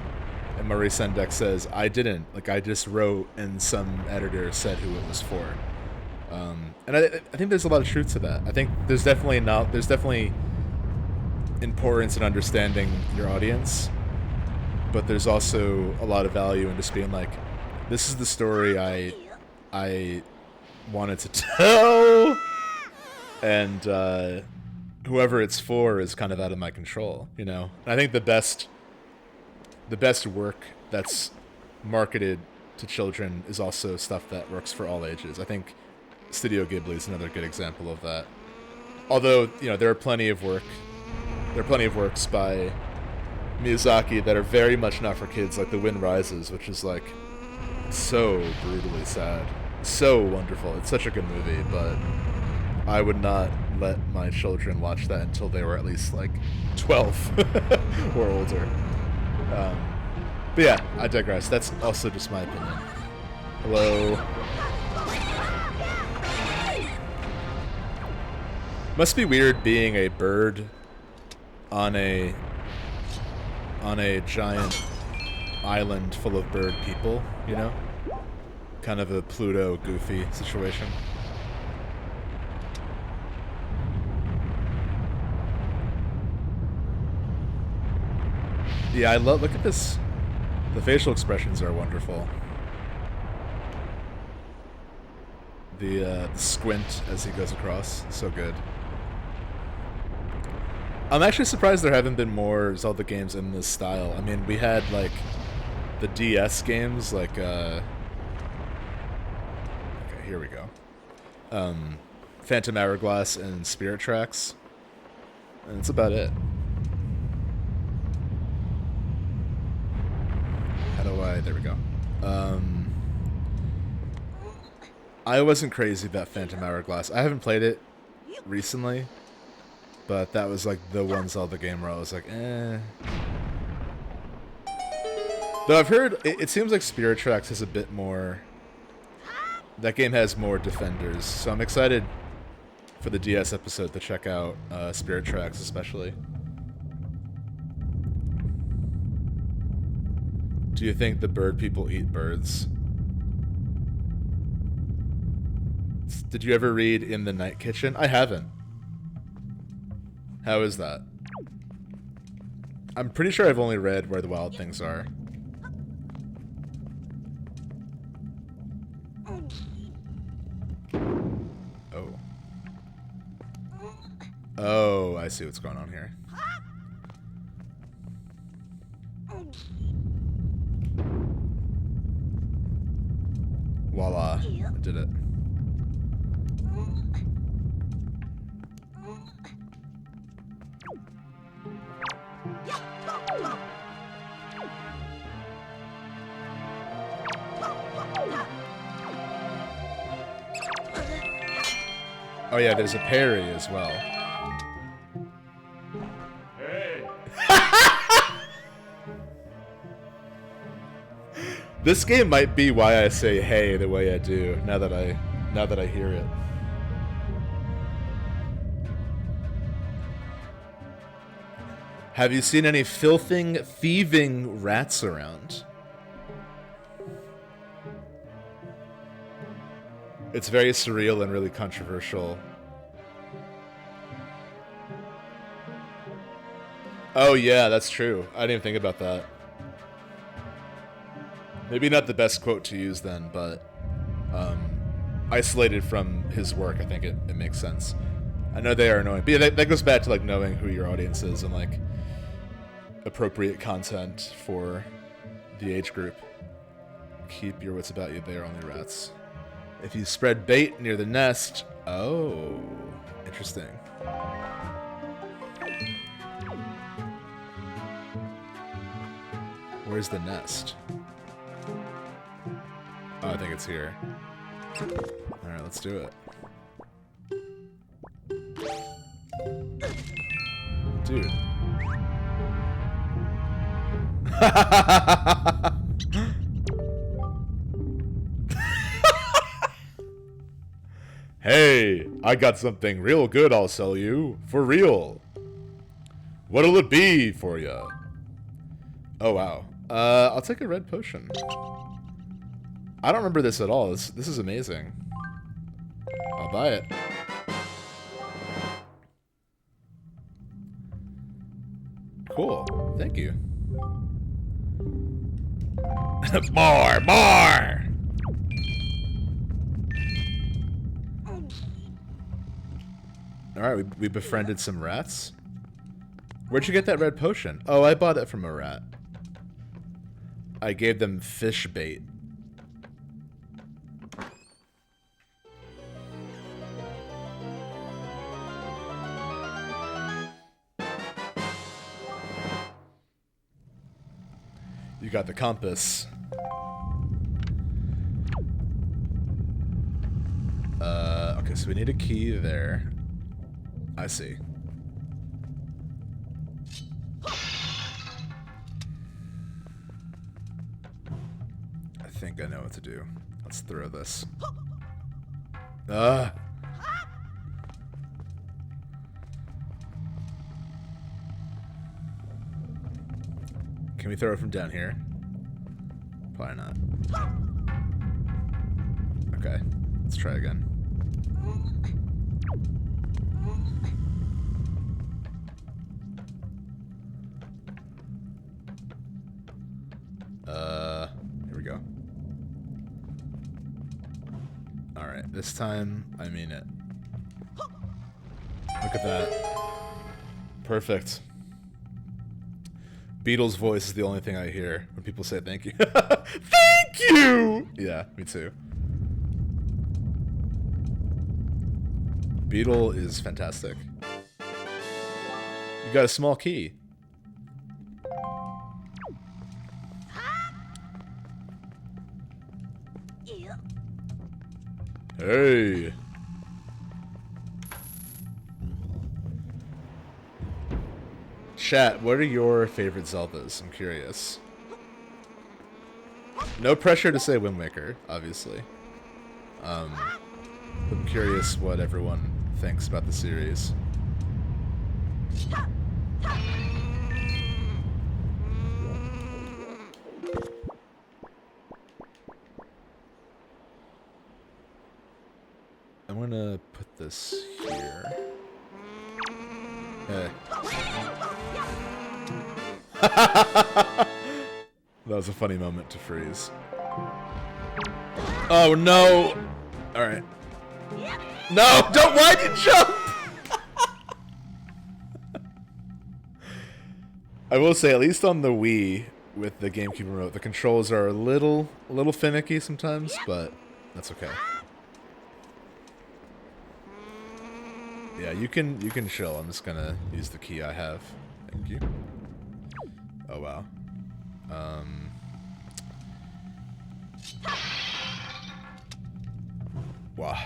And Maurice Sendak says, I didn't. Like, I just wrote, and some editor said who it was for. And I think there's a lot of truth to that. I think there's definitely importance in understanding your audience, but there's also a lot of value in just being like, this is the story I wanted to tell, and whoever it's for is kind of out of my control, you know? And I think the best work that's marketed to children is also stuff that works for all ages. I think Studio Ghibli is another good example of that. Although, you know, there are plenty of works by Miyazaki that are very much not for kids, like The Wind Rises, which is, like, so brutally sad. So wonderful. It's such a good movie, but I would not let my children watch that until they were at least, like, 12 or older. But yeah, I digress. That's also just my opinion. Hello. Must be weird being a bird on a giant island full of bird people, you know? Kind of a Pluto Goofy situation. Yeah, I look at this. The facial expressions are wonderful. The squint as he goes across, so good. I'm actually surprised there haven't been more Zelda games in this style. I mean, we had, like, the DS games, like, okay, here we go. Phantom Hourglass and Spirit Tracks. And that's about it. How do I... there we go. I wasn't crazy about Phantom Hourglass. I haven't played it recently, but that was, like, the one Zelda game where I was like, eh. Though I've heard, it seems like Spirit Tracks has a bit more... that game has more defenders, so I'm excited for the DS episode to check out Spirit Tracks especially. Do you think the bird people eat birds? Did you ever read In the Night Kitchen? I haven't. How is that? I'm pretty sure I've only read Where the Wild Things Are. Oh. Oh, I see what's going on here. Voila. I did it. Oh yeah, there's a parry as well. Hey. This game might be why I say hey the way I do, now that I hear it. Have you seen any thieving rats around? It's very surreal and really controversial. Oh yeah, that's true. I didn't even think about that. Maybe not the best quote to use then, but isolated from his work, I think it makes sense. I know they are annoying, but yeah, that goes back to, like, knowing who your audience is and, like, appropriate content for the age group. Keep your wits about you, they are only rats. If you spread bait near the nest... Oh, interesting. Where's the nest? Oh, I think it's here. Alright, let's do it. Dude. Hey, I got something real good I'll sell you. For real. What'll it be for ya? Oh, wow. I'll take a red potion. I don't remember this at all. This is amazing. I'll buy it. Cool. Thank you. More! More! Alright, we befriended some rats. Where'd you get that red potion? Oh, I bought it from a rat. I gave them fish bait. You got the compass. Okay, so we need a key there. I see. I think I know what to do. Let's throw this. Ah! Can we throw it from down here? Probably not. Okay, let's try again. Here we go. Alright, this time, I mean it. Look at that. Perfect. Beetle's voice is the only thing I hear when people say thank you. Thank you! Yeah, me too. Beetle is fantastic. You got a small key. Hey! Chat, what are your favorite Zeldas? I'm curious. No pressure to say Wind Waker, obviously. I'm curious what everyone thinks about the series. I'm gonna put this here. Hey. That was a funny moment to freeze. Oh no! Alright. No! Don't, why'd you jump? I will say, at least on the Wii, with the GameCube remote, the controls are a little finicky sometimes, but that's okay. Yeah, you can chill. I'm just gonna use the key I have. Thank you. Oh wow. Wow.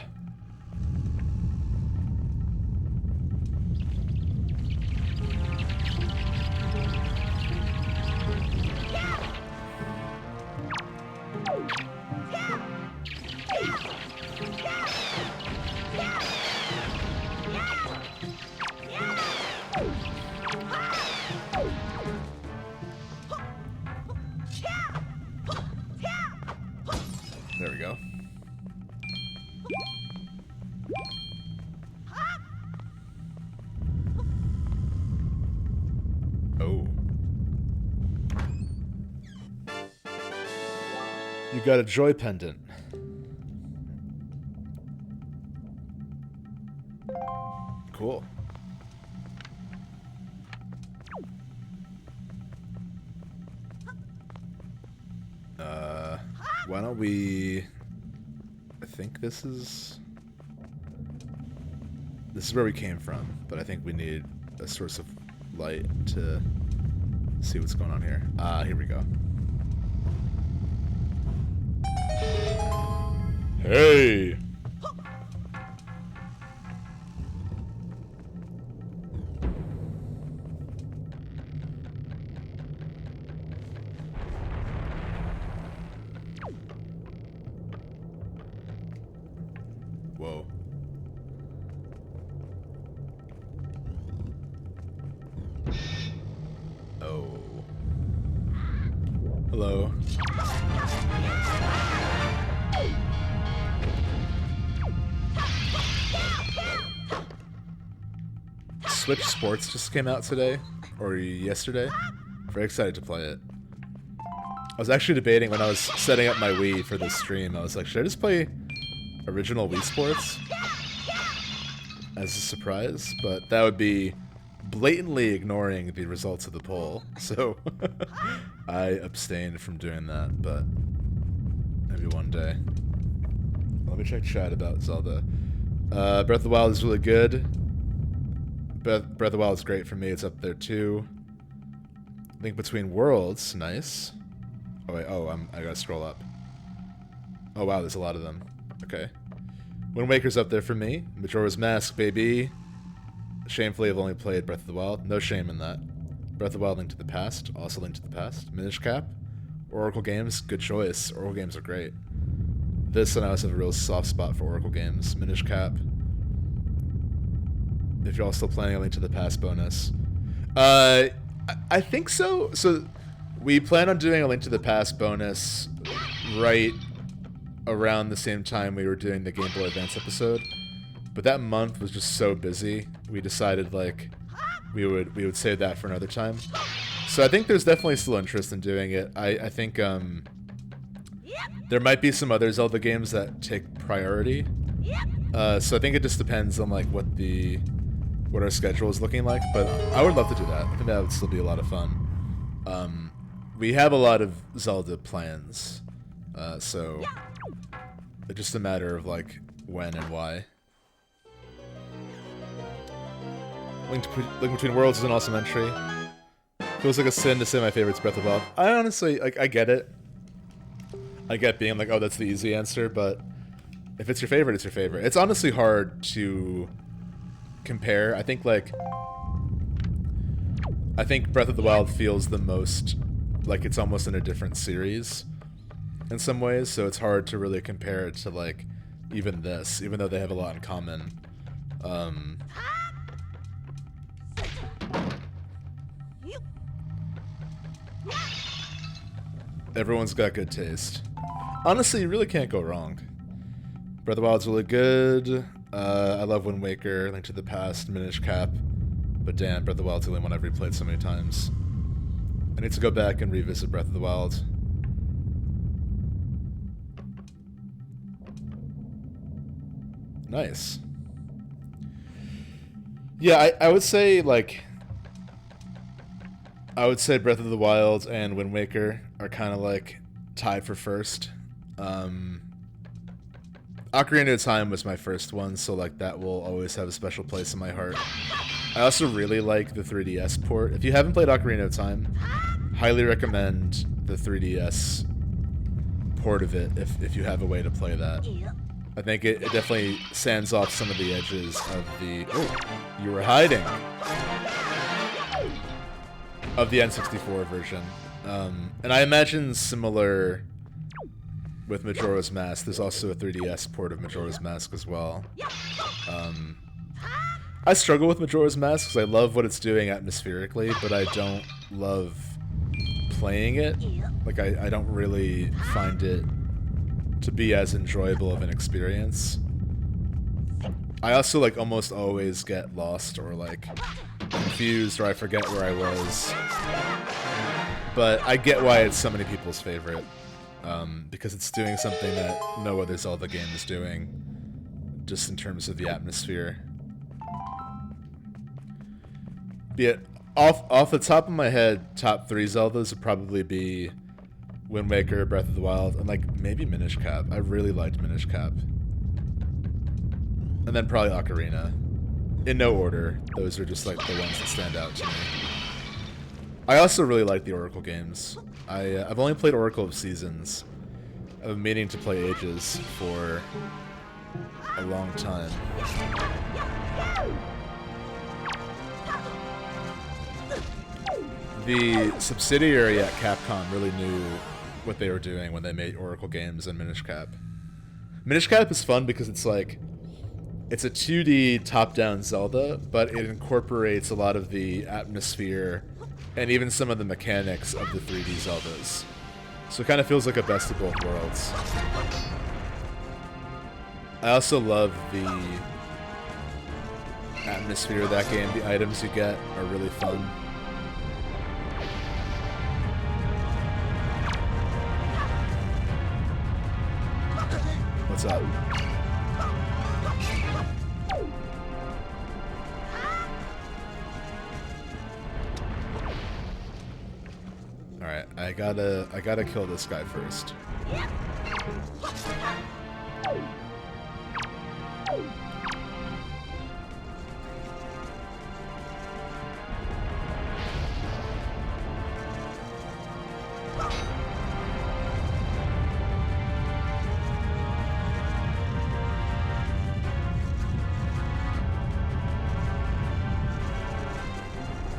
There we go. Oh. You got a joy pendant. Cool. Why don't we... I think this is where we came from, but I think we need a source of light to see what's going on here. Here we go. Hey! Whoa. Oh. Hello. Switch Sports just came out today, or yesterday. Very excited to play it. I was actually debating when I was setting up my Wii for this stream, I was like, should I just play original Wii Sports as a surprise? But that would be blatantly ignoring the results of the poll, so I abstained from doing that, but maybe one day. Let me check chat about Zelda. Breath of the Wild is really good. Breath of the Wild is great for me, it's up there too. Link Between Worlds, nice. Oh wait, I gotta scroll up. Oh wow, there's a lot of them. Okay. Wind Waker's up there for me. Majora's Mask, baby. Shamefully, I've only played Breath of the Wild. No shame in that. Breath of the Wild, Link to the Past. Also Link to the Past. Minish Cap. Oracle games, good choice. Oracle games are great. This, and I also have a real soft spot for Oracle games. Minish Cap. If you're all still playing a Link to the Past bonus. I think so. So, we plan on doing a Link to the Past bonus right around the same time we were doing the Game Boy Advance episode. But that month was just so busy, we decided, like, we would save that for another time. So I think there's definitely still interest in doing it. I think, there might be some other Zelda games that take priority. So I think it just depends on, like, what our schedule is looking like, but I would love to do that. I think that would still be a lot of fun. We have a lot of Zelda plans, so it's just a matter of, like, when and why. Link Between Worlds is an awesome entry. Feels like a sin to say my favorite's Breath of the Wild. I honestly, like, I get it. I get being like, oh, that's the easy answer, but if it's your favorite, it's your favorite. It's honestly hard to compare. I think Breath of the Wild feels the most like it's almost in a different series in some ways, so it's hard to really compare it to, like, even this, even though they have a lot in common. Everyone's got good taste. Honestly, you really can't go wrong. Breath of the Wild's really good. I love Wind Waker, Link to the Past, Minish Cap. But damn, Breath of the Wild's the only one I've replayed so many times. I need to go back and revisit Breath of the Wild. Nice. Yeah, I would say, like... I would say Breath of the Wild and Wind Waker are kind of, like, tied for first. Ocarina of Time was my first one, so, like, that will always have a special place in my heart. I also really like the 3DS port. If you haven't played Ocarina of Time, highly recommend the 3DS port of it if you have a way to play that. I think it definitely sands off some of the edges of the... Oh, you were hiding! Of the N64 version. And I imagine similar with Majora's Mask. There's also a 3DS port of Majora's Mask as well. I struggle with Majora's Mask because I love what it's doing atmospherically, but I don't love playing it. Like, I don't really find it to be as enjoyable of an experience. I also, like, almost always get lost or, like, confused, or I forget where I was. But I get why it's so many people's favorite. Because it's doing something that no other Zelda game is doing, just in terms of the atmosphere. Be it off the top of my head, top 3 Zeldas would probably be Wind Waker, Breath of the Wild, and like maybe Minish Cap. I really liked Minish Cap. And then probably Ocarina. In no order. Those are just like the ones that stand out to me. I also really like the Oracle games. I've only played Oracle of Seasons. I've been meaning to play Ages for a long time. The subsidiary at Capcom really knew what they were doing when they made Oracle games and Minish Cap. Minish Cap is fun because it's like, it's a 2D top-down Zelda, but it incorporates a lot of the atmosphere and even some of the mechanics of the 3D Zeldas. So it kind of feels like a best of both worlds. I also love the atmosphere of that game. The items you get are really fun. What's up? Alright, I gotta kill this guy first.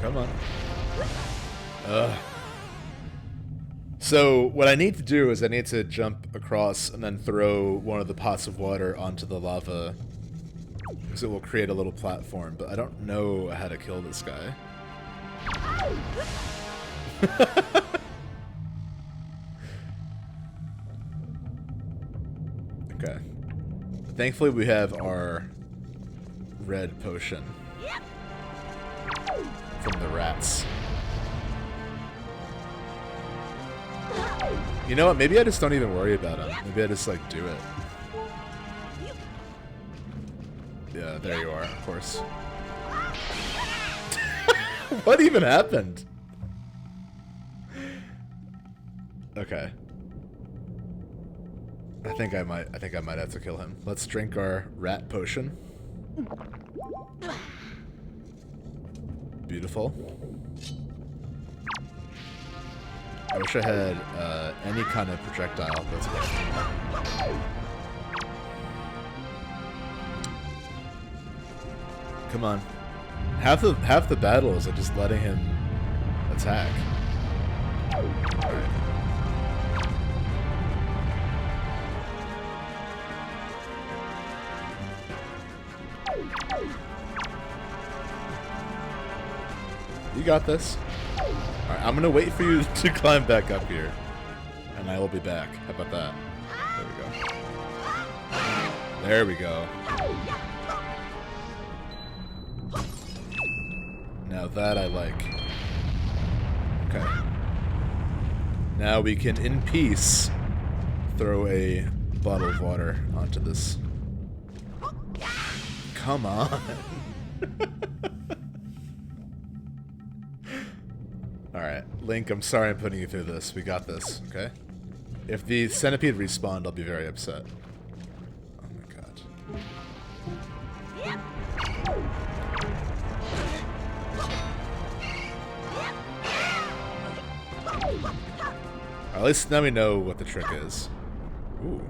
Come on. Ugh. So what I need to do is I need to jump across and then throw one of the pots of water onto the lava, because it will create a little platform, but I don't know how to kill this guy. Okay. Thankfully we have our red potion from the rats. You know what? Maybe I just don't even worry about him. Maybe I just, like, do it. Yeah, there you are, of course. What even happened? Okay. I think I might have to kill him. Let's drink our rat potion. Beautiful. I wish I had any kind of projectile. That's good. Come on. Half the battle is like just letting him attack. Alright. You got this. Alright, I'm gonna wait for you to climb back up here. And I will be back. How about that? There we go. There we go. Now that I like. Okay. Now we can, in peace, throw a bottle of water onto this. Come on. Alright, Link, I'm sorry I'm putting you through this. We got this, okay? If the centipede respawned, I'll be very upset. Oh my god. At least now we know what the trick is. Ooh.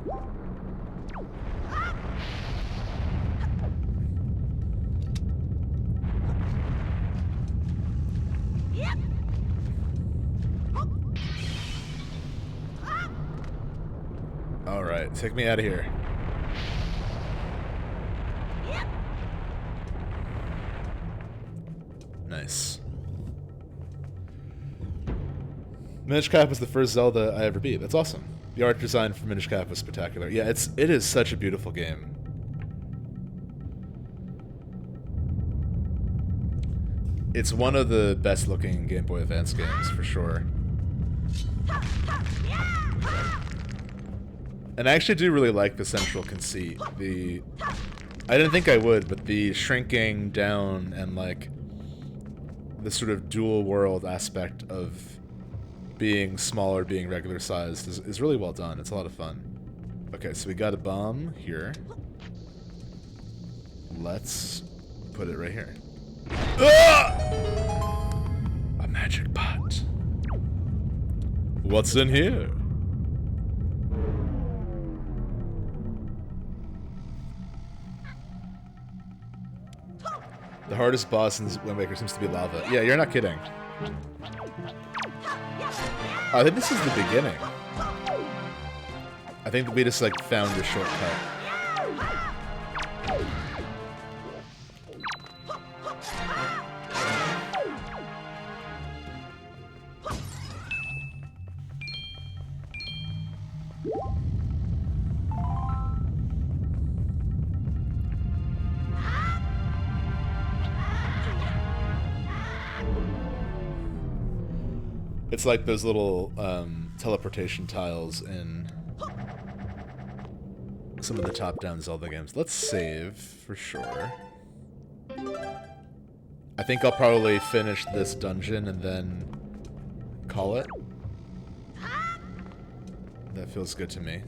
Alright, take me out of here. Nice. Minish Cap was the first Zelda I ever beat. That's awesome. The art design for Minish Cap was spectacular. Yeah, it is such a beautiful game. It's one of the best looking Game Boy Advance games for sure. And I actually do really like the central conceit. I didn't think I would, but the shrinking down and like the sort of dual world aspect of being smaller, being regular sized is really well done. It's a lot of fun. Okay, so we got a bomb here. Let's put it right here. Ah! A magic pot. What's in here? The hardest boss in Wind Waker seems to be lava. Yeah, you're not kidding. I think this is the beginning. I think we just like found a shortcut. It's like those little teleportation tiles in some of the top-down Zelda games. Let's save for sure. I think I'll probably finish this dungeon and then call it. That feels good to me.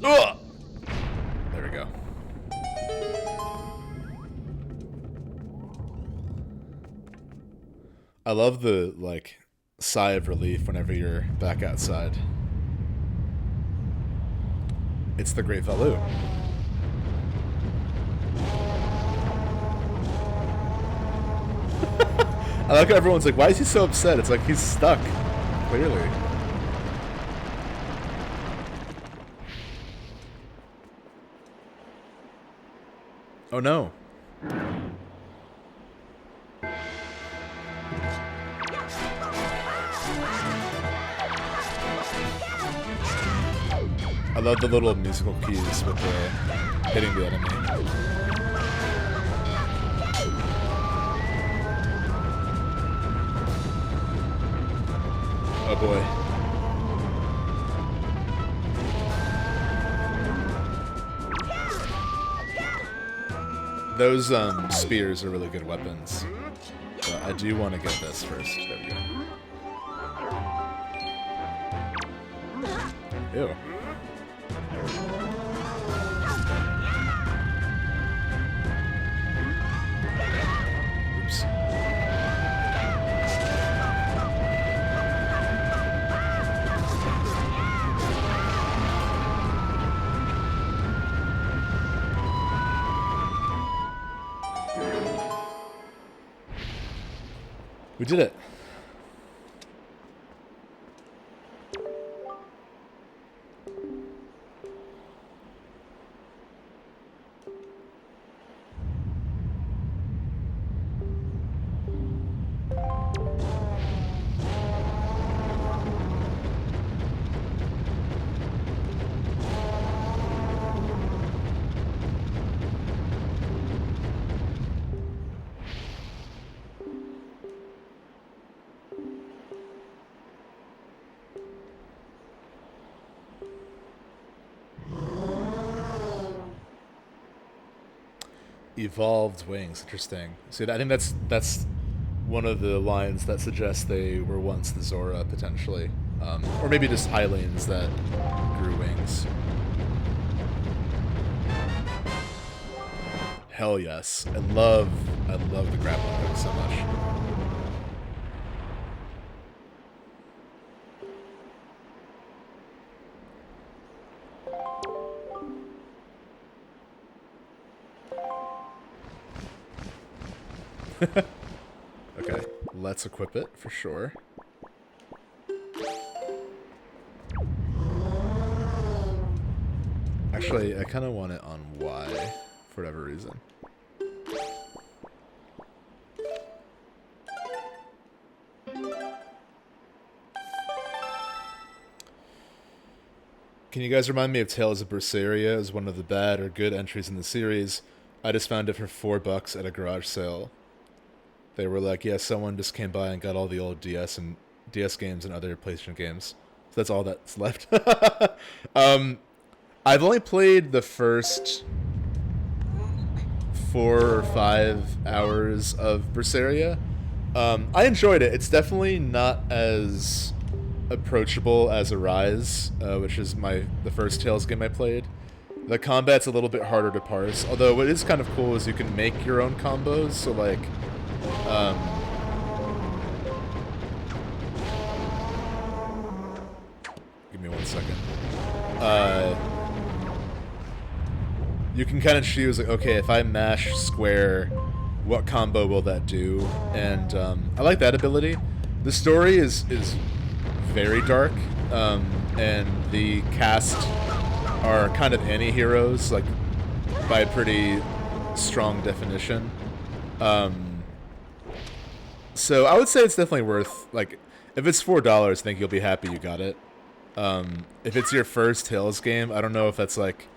Ugh! There we go. I love the, like, sigh of relief whenever you're back outside. It's the Great Valu. I like how everyone's like, why is he so upset? It's like he's stuck, clearly. Oh no. I love the little musical keys with the hitting the enemy. Oh boy. Those spears are really good weapons. But I do want to get this first. There we go. Ew. Oops. We did it. Evolved wings, interesting. See, I think that's one of the lines that suggests they were once the Zora, potentially. Or maybe just Hylians that grew wings. Hell yes. I love the grappling hook so much. Okay, let's equip it for sure. Actually, I kind of want it on Y for whatever reason. Can you guys remind me of Tales of Berseria as one of the bad or good entries in the series? I just found it for $4 at a garage sale. They were like, yeah, someone just came by and got all the old DS games and other PlayStation games. So that's all that's left. I've only played the first 4 or 5 hours of Berseria. I enjoyed it. It's definitely not as approachable as Arise, which is the first Tales game I played. The combat's a little bit harder to parse, although what is kind of cool is you can make your own combos, so like, give me 1 second. You can kind of choose, like, okay, if I mash square, what combo will that do? And I like that ability. The story is very dark, and the cast are kind of anti-heroes, like, by a pretty strong definition. So I would say it's definitely worth, like, if it's $4, I think you'll be happy you got it. If it's your first Tales game, I don't know if that's, like,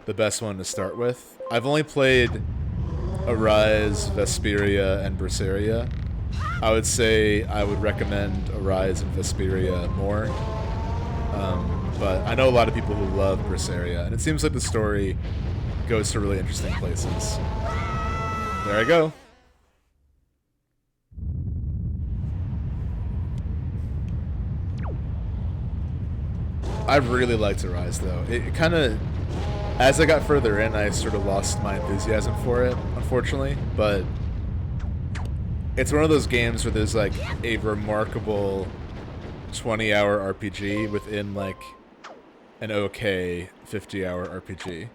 the best one to start with. I've only played Arise, Vesperia, and Berseria. I would say I would recommend Arise and Vesperia more. But I know a lot of people who love Berseria, and it seems like the story goes to really interesting places. There I go. I really liked Arise, though. It kind of, as I got further in, I sort of lost my enthusiasm for it, unfortunately. But it's one of those games where there's, like, a remarkable 20-hour RPG within, like, an okay 50-hour RPG.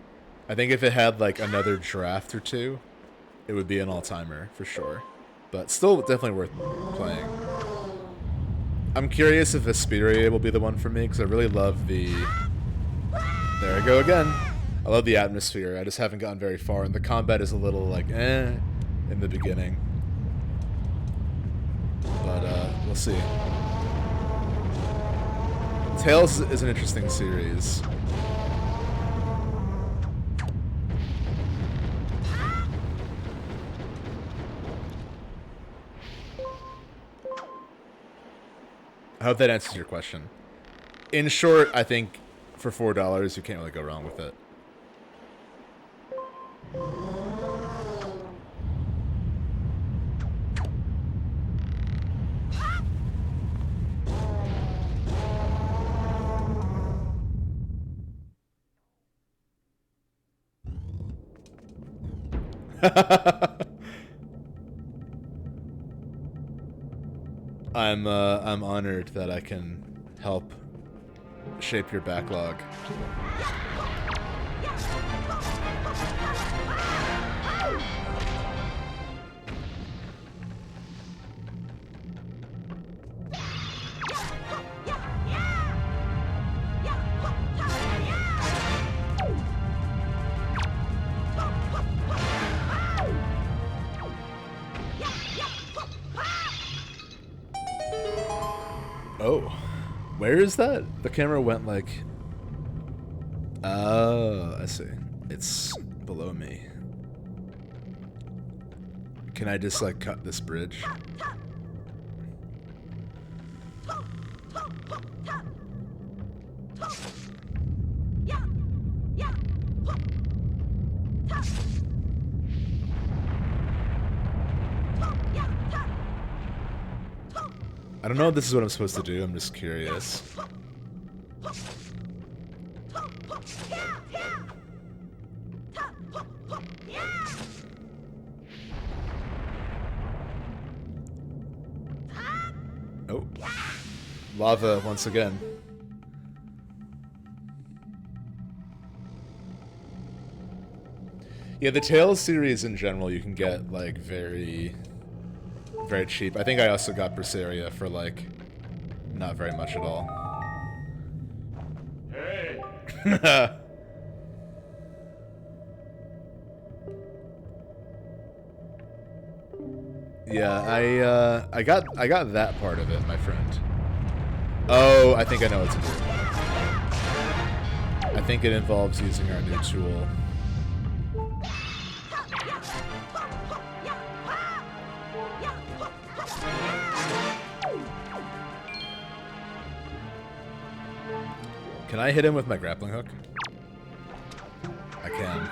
I think if it had, like, another draft or two, it would be an all-timer, for sure. But still definitely worth playing. I'm curious if Vesperia will be the one for me, because I really love the... There I go again. I love the atmosphere. I just haven't gotten very far, and the combat is a little, like, in the beginning. But, we'll see. Tales is an interesting series. I hope that answers your question. In short, I think for $4, you can't really go wrong with it. I'm honored that I can help shape your backlog. Oh, where is that? The camera went like... Oh, I see. It's below me. Can I just, like, cut this bridge? I don't know if this is what I'm supposed to do, I'm just curious. Oh. Lava once again. Yeah, the Tales series in general you can get, like, very cheap. I think I also got Berseria for, like, not very much at all. Hey. Yeah, I got that part of it, my friend. Oh, I think I know what to do. I think it involves using our new tool. Can I hit him with my grappling hook? I can.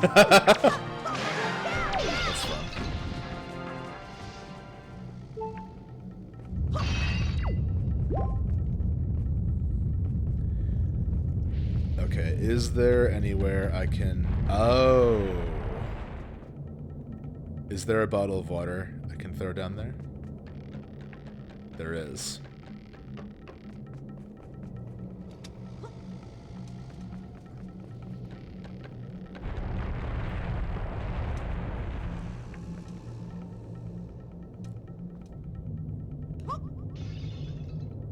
That's fun. Okay, is there anywhere I can... Oh! Is there a bottle of water I can throw down there? There is.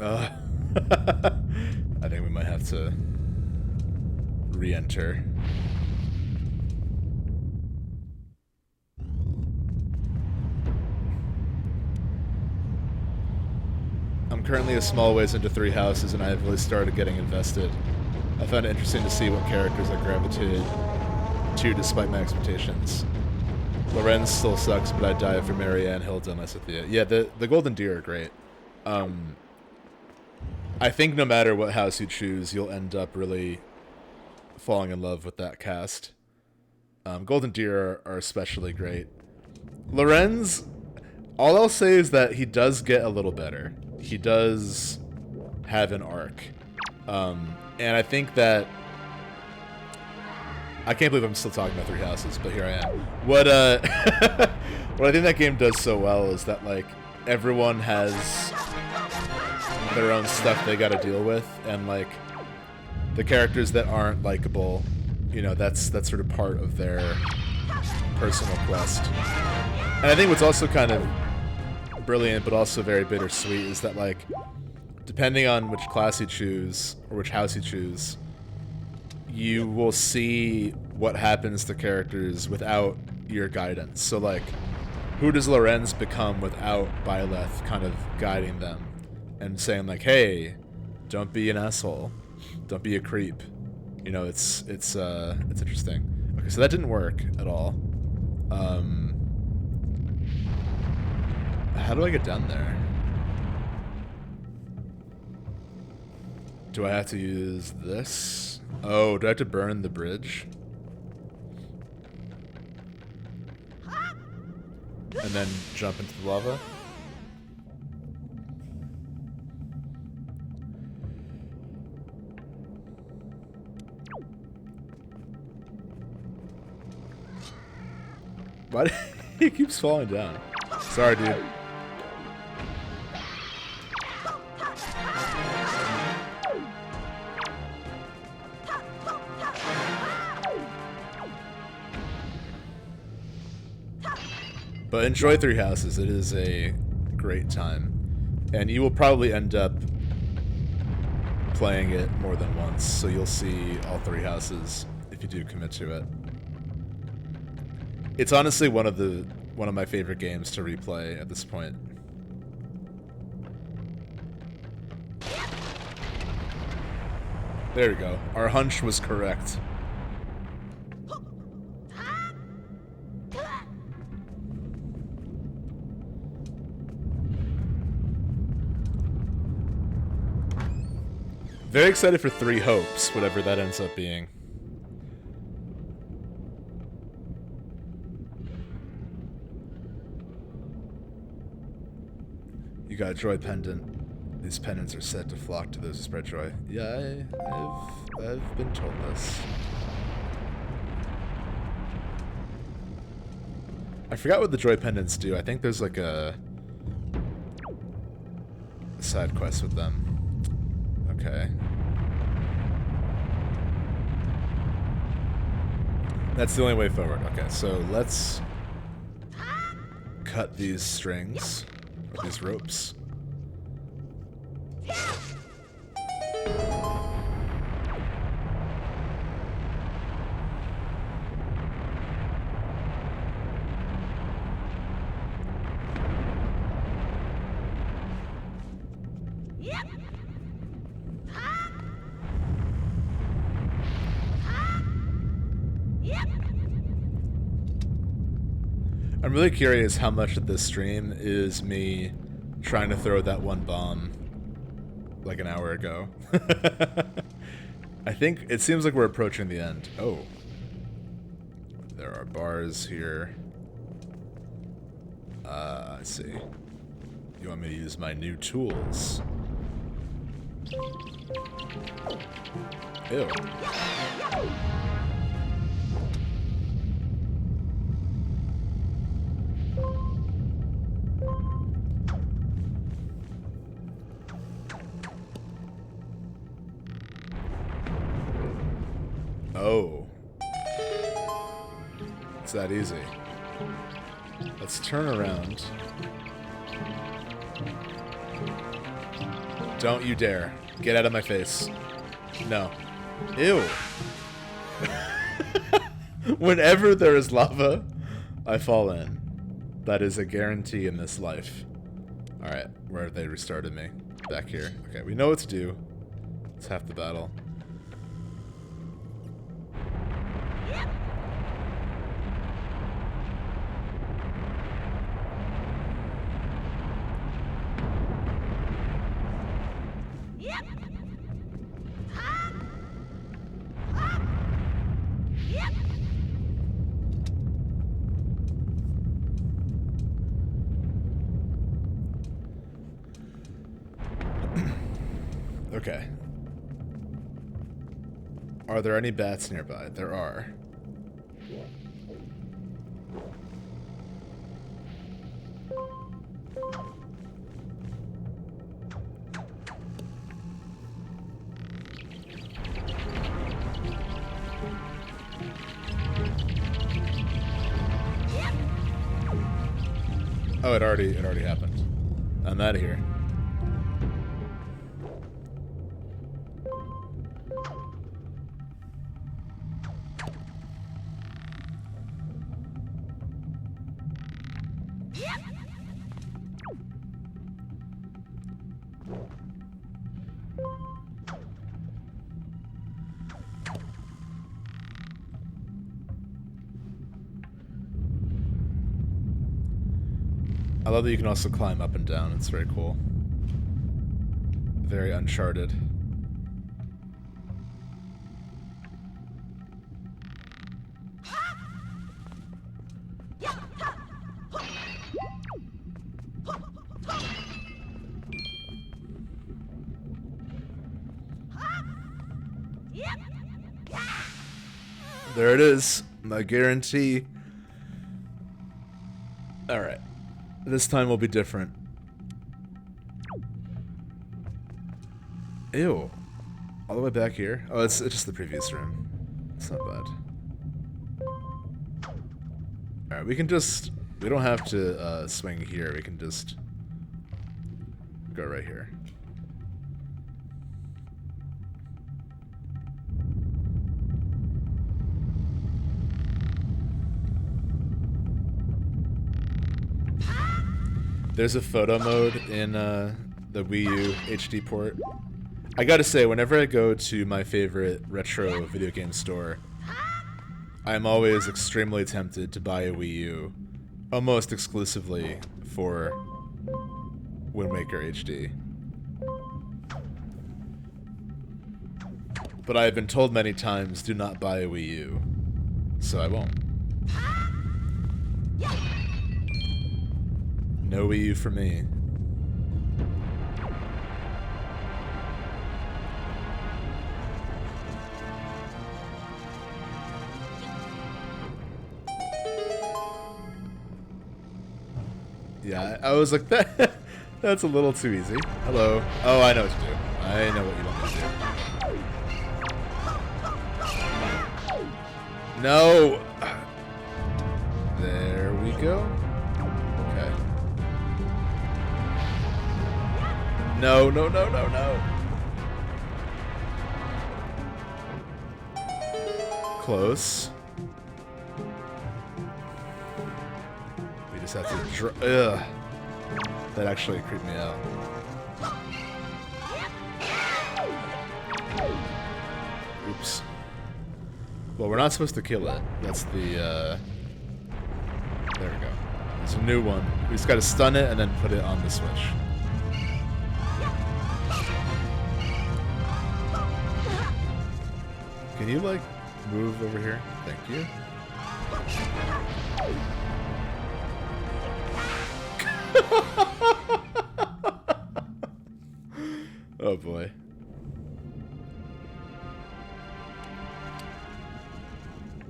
I think we might have to re-enter. I'm currently a small ways into Three Houses, and I've really started getting invested. I found it interesting to see what characters I gravitated to despite my expectations. Lorenz still sucks, but I'd die for Marianne, Hilda, and Lysithea. Yeah, the Golden Deer are great. I think no matter what house you choose, you'll end up really falling in love with that cast. Golden Deer are especially great. Lorenz, all I'll say is that he does get a little better. He does have an arc. And I think that... I can't believe I'm still talking about Three Houses, but here I am. What what I think that game does so well is that, like, everyone has their own stuff they gotta deal with, and, like, the characters that aren't likable, you know, that's sort of part of their personal quest. And I think what's also kind of brilliant, but also very bittersweet, is that, like, depending on which class you choose, or which house you choose, you will see what happens to characters without your guidance. So, like, who does Lorenz become without Byleth kind of guiding them and saying, like, hey, don't be an asshole, don't be a creep. You know, it's interesting. Okay, so that didn't work at all. How do I get down there? Do I have to use this? Oh, do I have to burn the bridge? And then jump into the lava? Why? He keeps falling down. Sorry, dude. But enjoy Three Houses. It is a great time. And you will probably end up playing it more than once, so you'll see all Three Houses if you do commit to it. It's honestly one of my favorite games to replay at this point. There we go. Our hunch was correct. Very excited for Three Hopes, whatever that ends up being. You got a joy pendant. These pendants are said to flock to those who spread joy. Yeah, I've been told this. I forgot what the joy pendants do. I think there's like a side quest with them. Okay. That's the only way forward. Okay, so let's cut these strings, or these ropes. I'm really curious how much of this stream is me trying to throw that one bomb like an hour ago. I think it seems like we're approaching the end. Oh. there are bars here. I see. You want me to use my new tools? Ew. Oh. It's that easy. Let's turn around. Don't you dare. Get out of my face. No. Ew. Whenever there is lava, I fall in. That is a guarantee in this life. Alright, where have they restarted me? Back here. Okay, we know what to do. It's half the battle. Okay. Are there any bats nearby? There are. Oh, it already happened. I'm out of here. I love that you can also climb up and down. It's very cool. Very Uncharted. There it is. My guarantee. Alright. This time will be different. Ew. All the way back here? Oh, it's just the previous room. It's not bad. Alright, we can just... We don't have to swing here. We can just go right here. There's a photo mode in the Wii U HD port. I gotta say, whenever I go to my favorite retro video game store, I'm always extremely tempted to buy a Wii U, almost exclusively for Wind Waker HD. But I've been told many times, do not buy a Wii U, so I won't. No Wii U for me. Yeah, I was like, that's a little too easy. Hello. Oh, I know what to do. I know what you want me to do. No! There we go. Okay. No, no, no, no, no. Close. We just have to ugh. That actually creeped me out. Oops. Well, we're not supposed to kill it. That's the, there we go. There's a new one. We just gotta stun it and then put it on the switch. Can you, like, move over here? Thank you. Oh boy.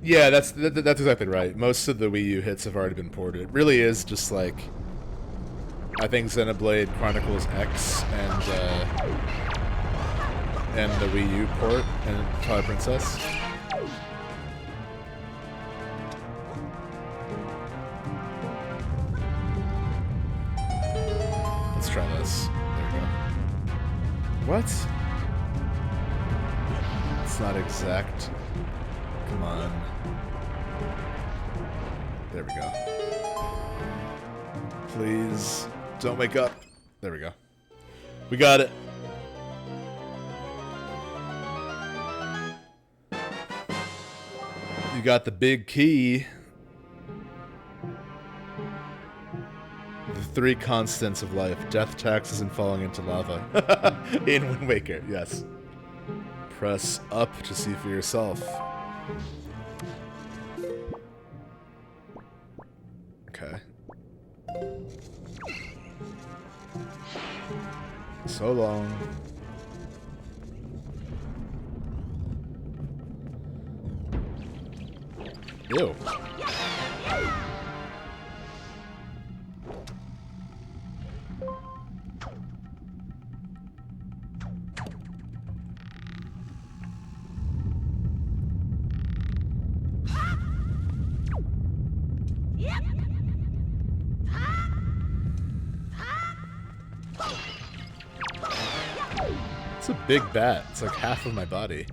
Yeah, that's exactly right. Most of the Wii U hits have already been ported. It really is just like, I think Xenoblade Chronicles X and the Wii U port and Twilight Princess. Let's try this. There we go. What? It's not exact. Come on. There we go. Please don't wake up. There we go. We got it. You got the big key. The 3 constants of life. Death, taxes, and falling into lava. In Wind Waker, yes. Press up to see for yourself. Okay. So long. Ew. It's a big bat. It's like half of my body.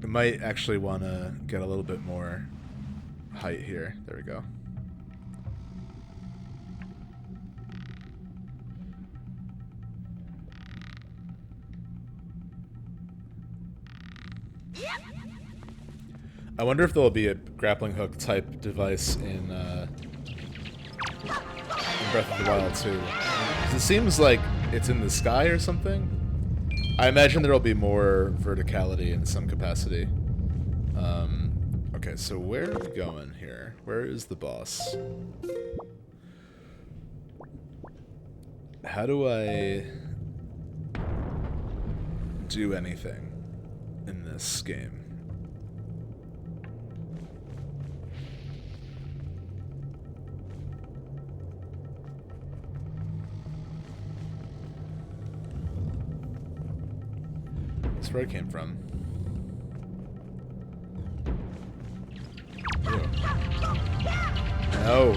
Might actually want to get a little bit more height here. There we go. I wonder if there'll be a grappling hook type device in Breath of the Wild too. 'Cause it seems like it's in the sky or something. I imagine there'll be more verticality in some capacity. Okay, so where are we going here? Where is the boss? How do I do anything in this game? That's where I came from. Ew. No.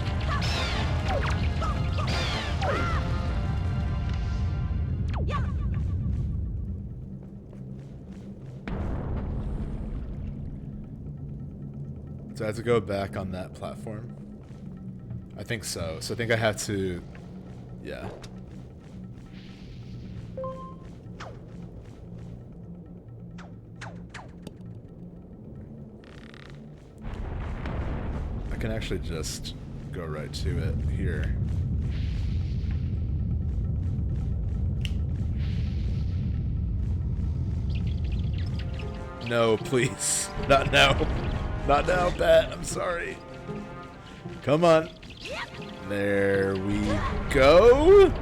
So I have to go back on that platform? I think so. So I think I have to... Yeah. I can actually just go right to it here. No, please. Not now. Not now, Bat. I'm sorry. Come on. There we go.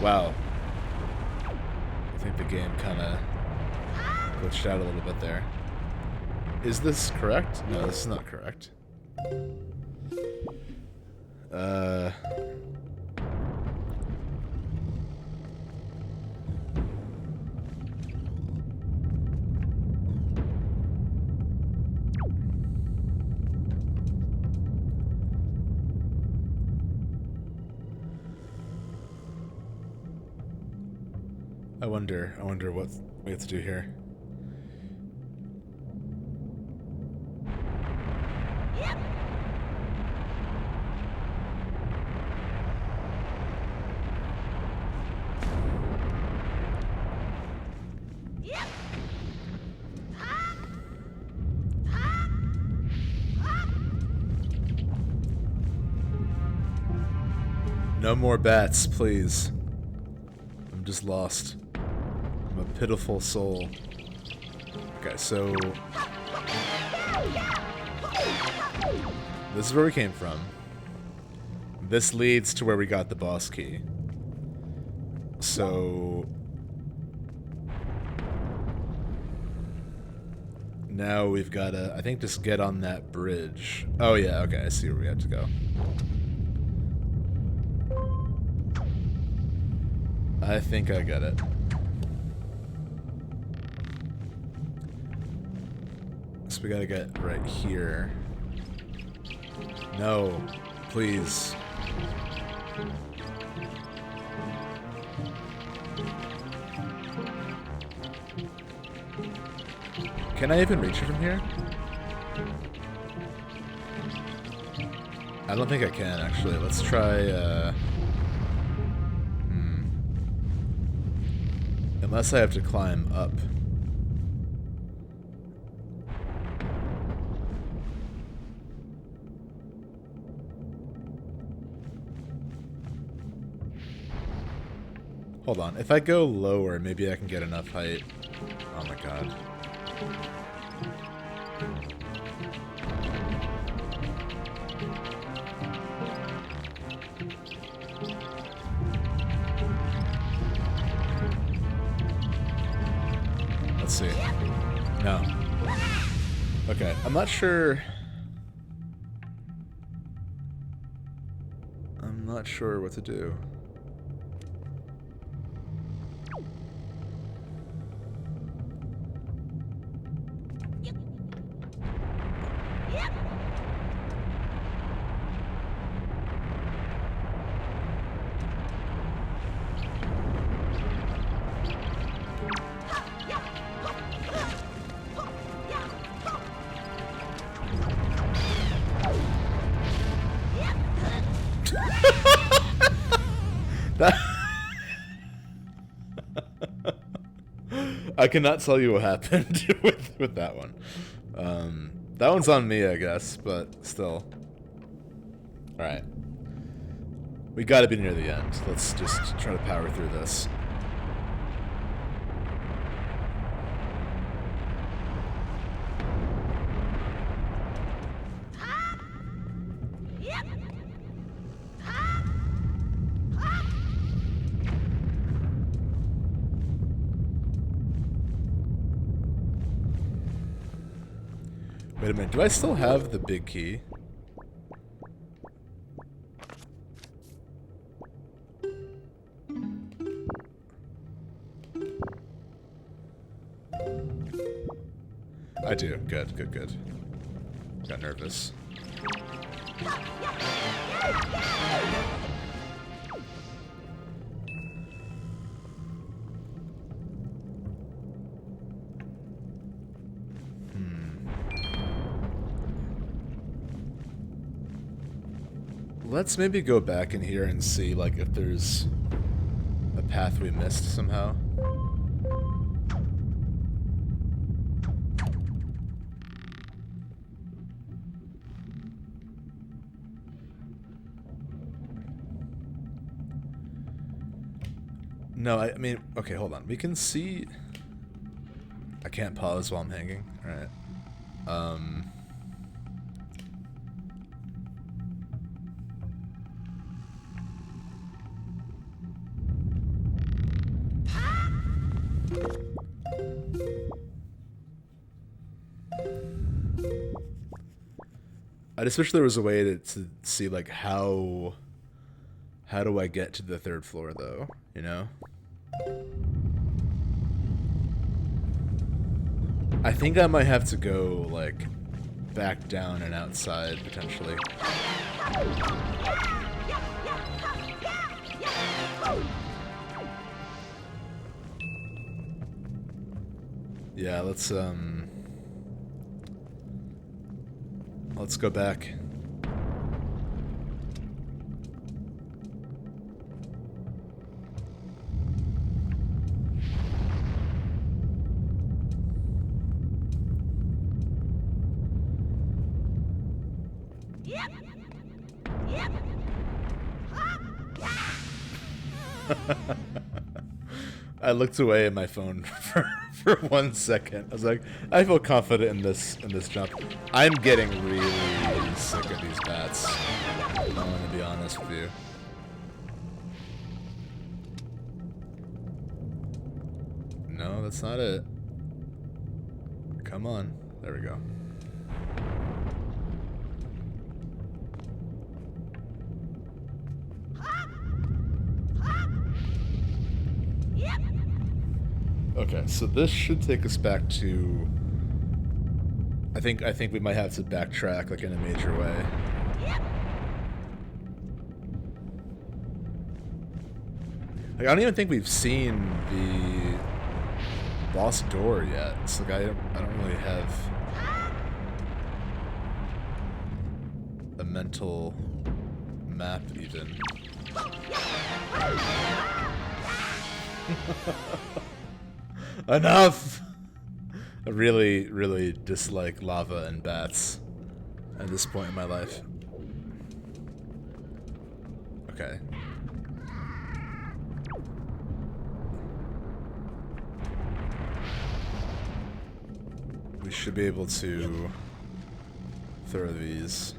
Wow. I think the game kind of glitched out a little bit there. Is this correct? No, this is not correct. I wonder what we have to do here. No more bats, please. I'm just lost. I'm a pitiful soul. Okay, so... this is where we came from. This leads to where we got the boss key. So... now we've got to, I think, just get on that bridge. Oh yeah, okay, I see where we have to go. I think I get it. So we gotta get right here. No, please. Can I even reach it from here? I don't think I can, actually. Let's try, unless I have to climb up. Hold on. If I go lower, maybe I can get enough height. Oh my god. Let's see. No. Okay, I'm not sure. I'm not sure what to do. I cannot tell you what happened with that one. That one's on me, I guess, but still. Alright. We gotta be near the end. Let's just try to power through this. Wait a minute, do I still have the big key? I do. Good, good, good. Got nervous. Let's maybe go back in here and see, like, if there's a path we missed somehow. No, I mean, okay, hold on. We can see... I can't pause while I'm hanging. Alright. I just wish there was a way to see, like, how do I get to the third floor, though, you know? I think I might have to go, like, back down and outside, potentially. Yeah, let's go back. I looked away at my phone for 1 second. I was like, I feel confident in this jump. I'm getting really sick of these bats. I'm gonna be honest with you. No, that's not it. Come on. There we go. Okay, so this should take us back to... I think we might have to backtrack, like, in a major way. Like, I don't even think we've seen the boss door yet. It's like I don't really have a mental map even. Enough! I really, really dislike lava and bats at this point in my life. Okay. We should be able to throw these.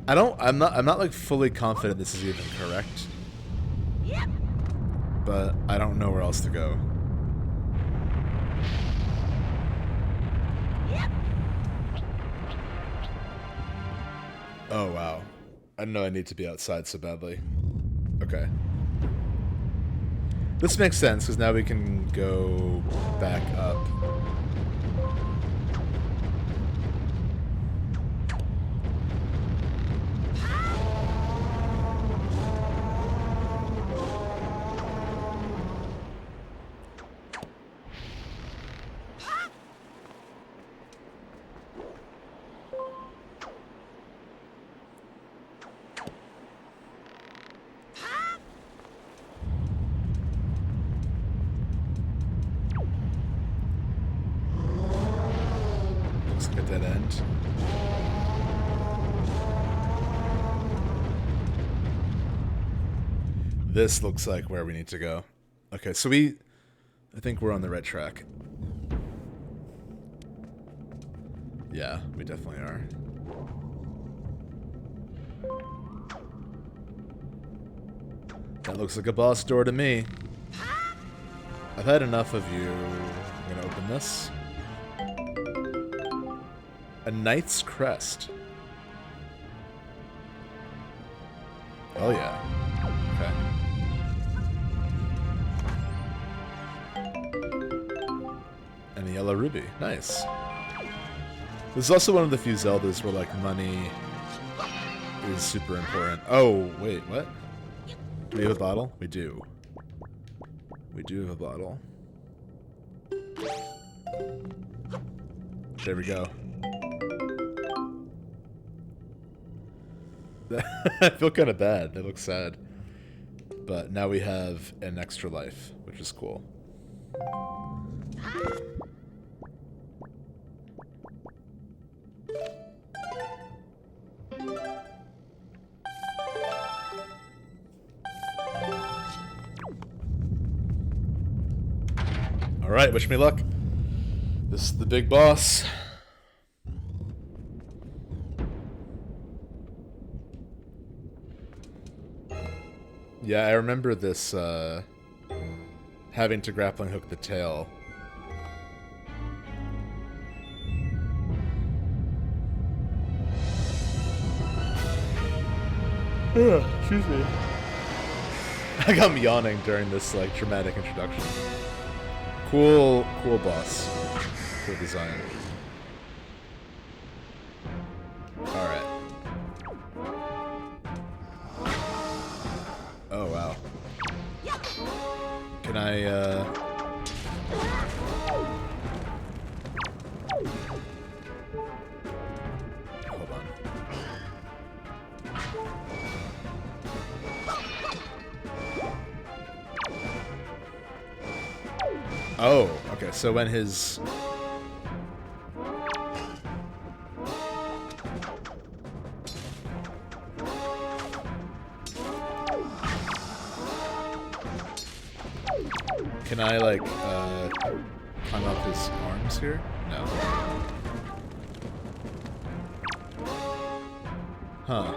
I'm not like fully confident this is even correct. But I don't know where else to go. Oh wow. I know I need to be outside so badly. Okay. This makes sense because now we can go back up. Dead end. This looks like where we need to go. Okay, so I think we're on the right track. Yeah, we definitely are. That looks like a boss door to me. I've had enough of you. I'm gonna open this. A knight's crest. Oh yeah. Okay. And a yellow ruby. Nice. This is also one of the few Zeldas where like money is super important. Oh, wait, what? Do we have a bottle? We do. We do have a bottle. There we go. I feel kind of bad. That looks sad. But now we have an extra life, which is cool. Alright, wish me luck. This is the big boss. Yeah, I remember this, having to grappling hook the tail. Excuse me. I got me yawning during this, like, dramatic introduction. Cool boss. Cool design. Alright. Oh, wow. Can I, hold on. Oh, okay, so when his... Can I, like, climb up his arms here? No. Huh.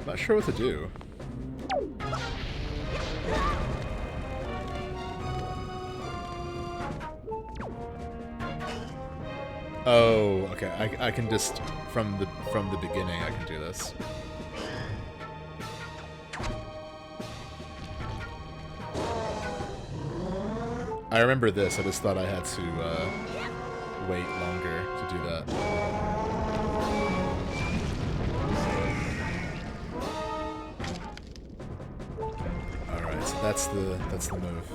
Not sure what to do. Oh, okay. I can just from the beginning I can do this. I remember this. I just thought I had to wait longer to do that. All right, so that's the move.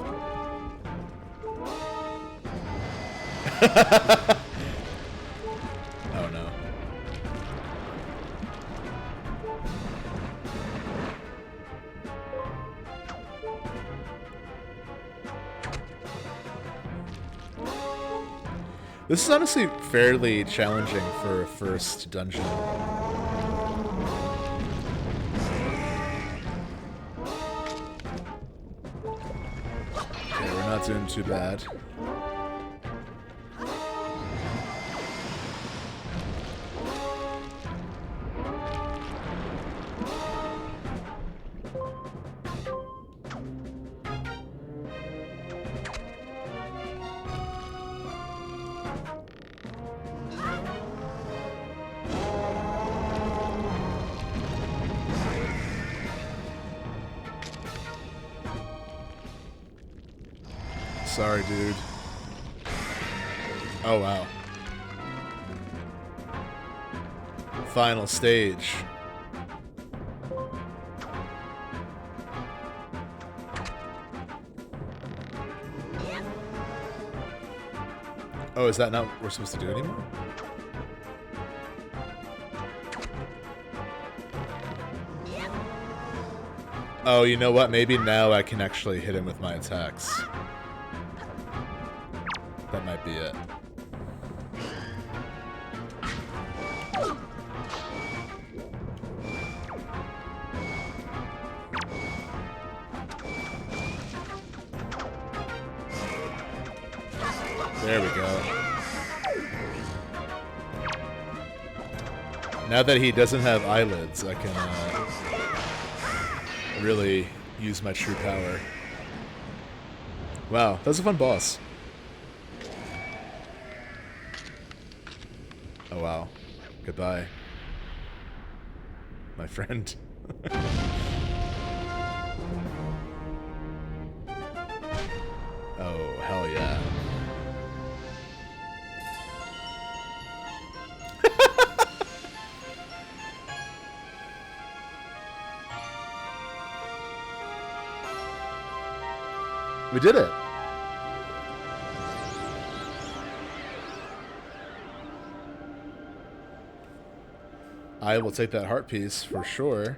Oh no. This is honestly fairly challenging for a first dungeon. Okay, we're not doing too bad. Sorry, dude. Oh, wow. Final stage. Oh, is that not what we're supposed to do anymore? Oh, you know what? Maybe now I can actually hit him with my attacks. That might be it. There we go. Now that he doesn't have eyelids, I can really use my true power. Wow, that was a fun boss. Oh wow. Goodbye, my friend. Oh, hell yeah. We did it! I will take that heart piece for sure.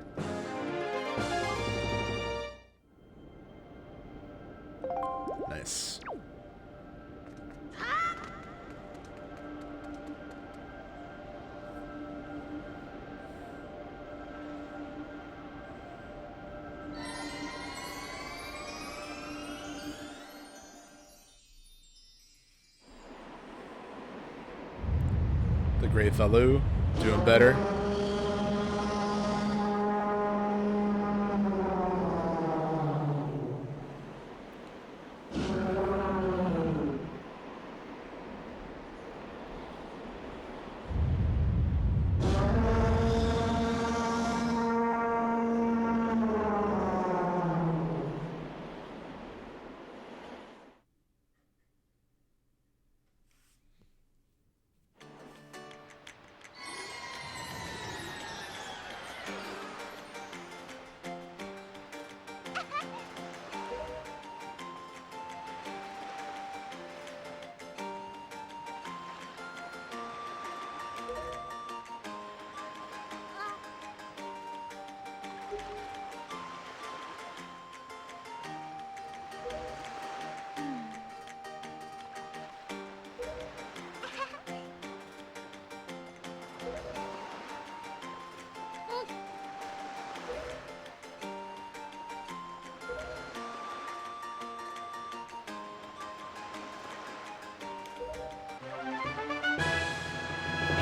Nice. The Great Thalu, doing better.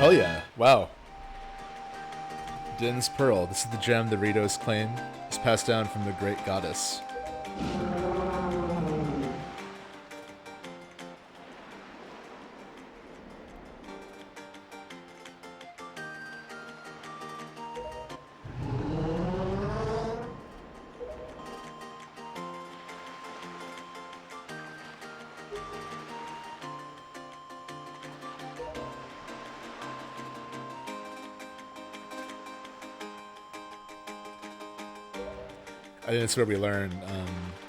Hell yeah. Wow. Din's Pearl. This is the gem the Ritos claim is passed down from the great goddess. I think that's where we learn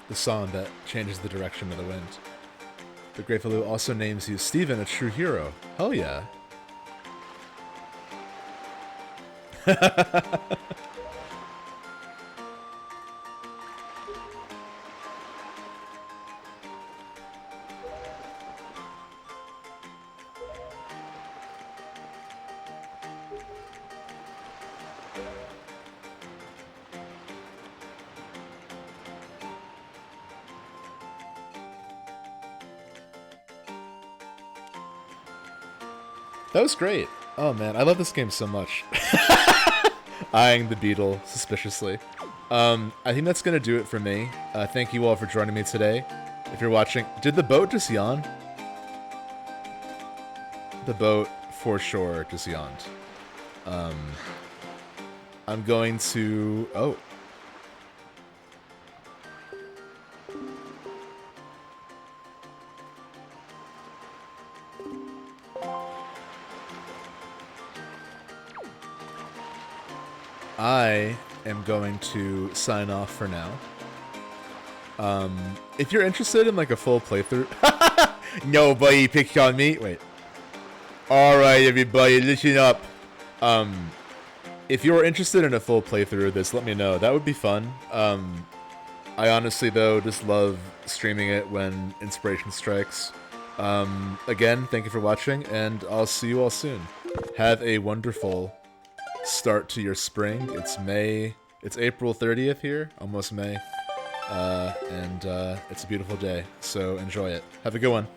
the song that changes the direction of the wind. The Grateful Lou also names you Steven, a true hero. Hell yeah. That was great. Oh man, I love this game so much. Eyeing the beetle suspiciously. I think that's gonna do it for me. Thank you all for joining me today. If you're watching, did the boat just yawn? The boat for sure just yawned. I'm going to. Oh. I am going to sign off for now. If you're interested in like a full playthrough, nobody picked on me. Wait. All right, everybody, listen up. If you're interested in a full playthrough of this, let me know. That would be fun. I honestly though just love streaming it when inspiration strikes. Again, thank you for watching, and I'll see you all soon. Have a wonderful start to your spring. It's May. It's April 30th here, almost May. And it's a beautiful day, so enjoy it. Have a good one.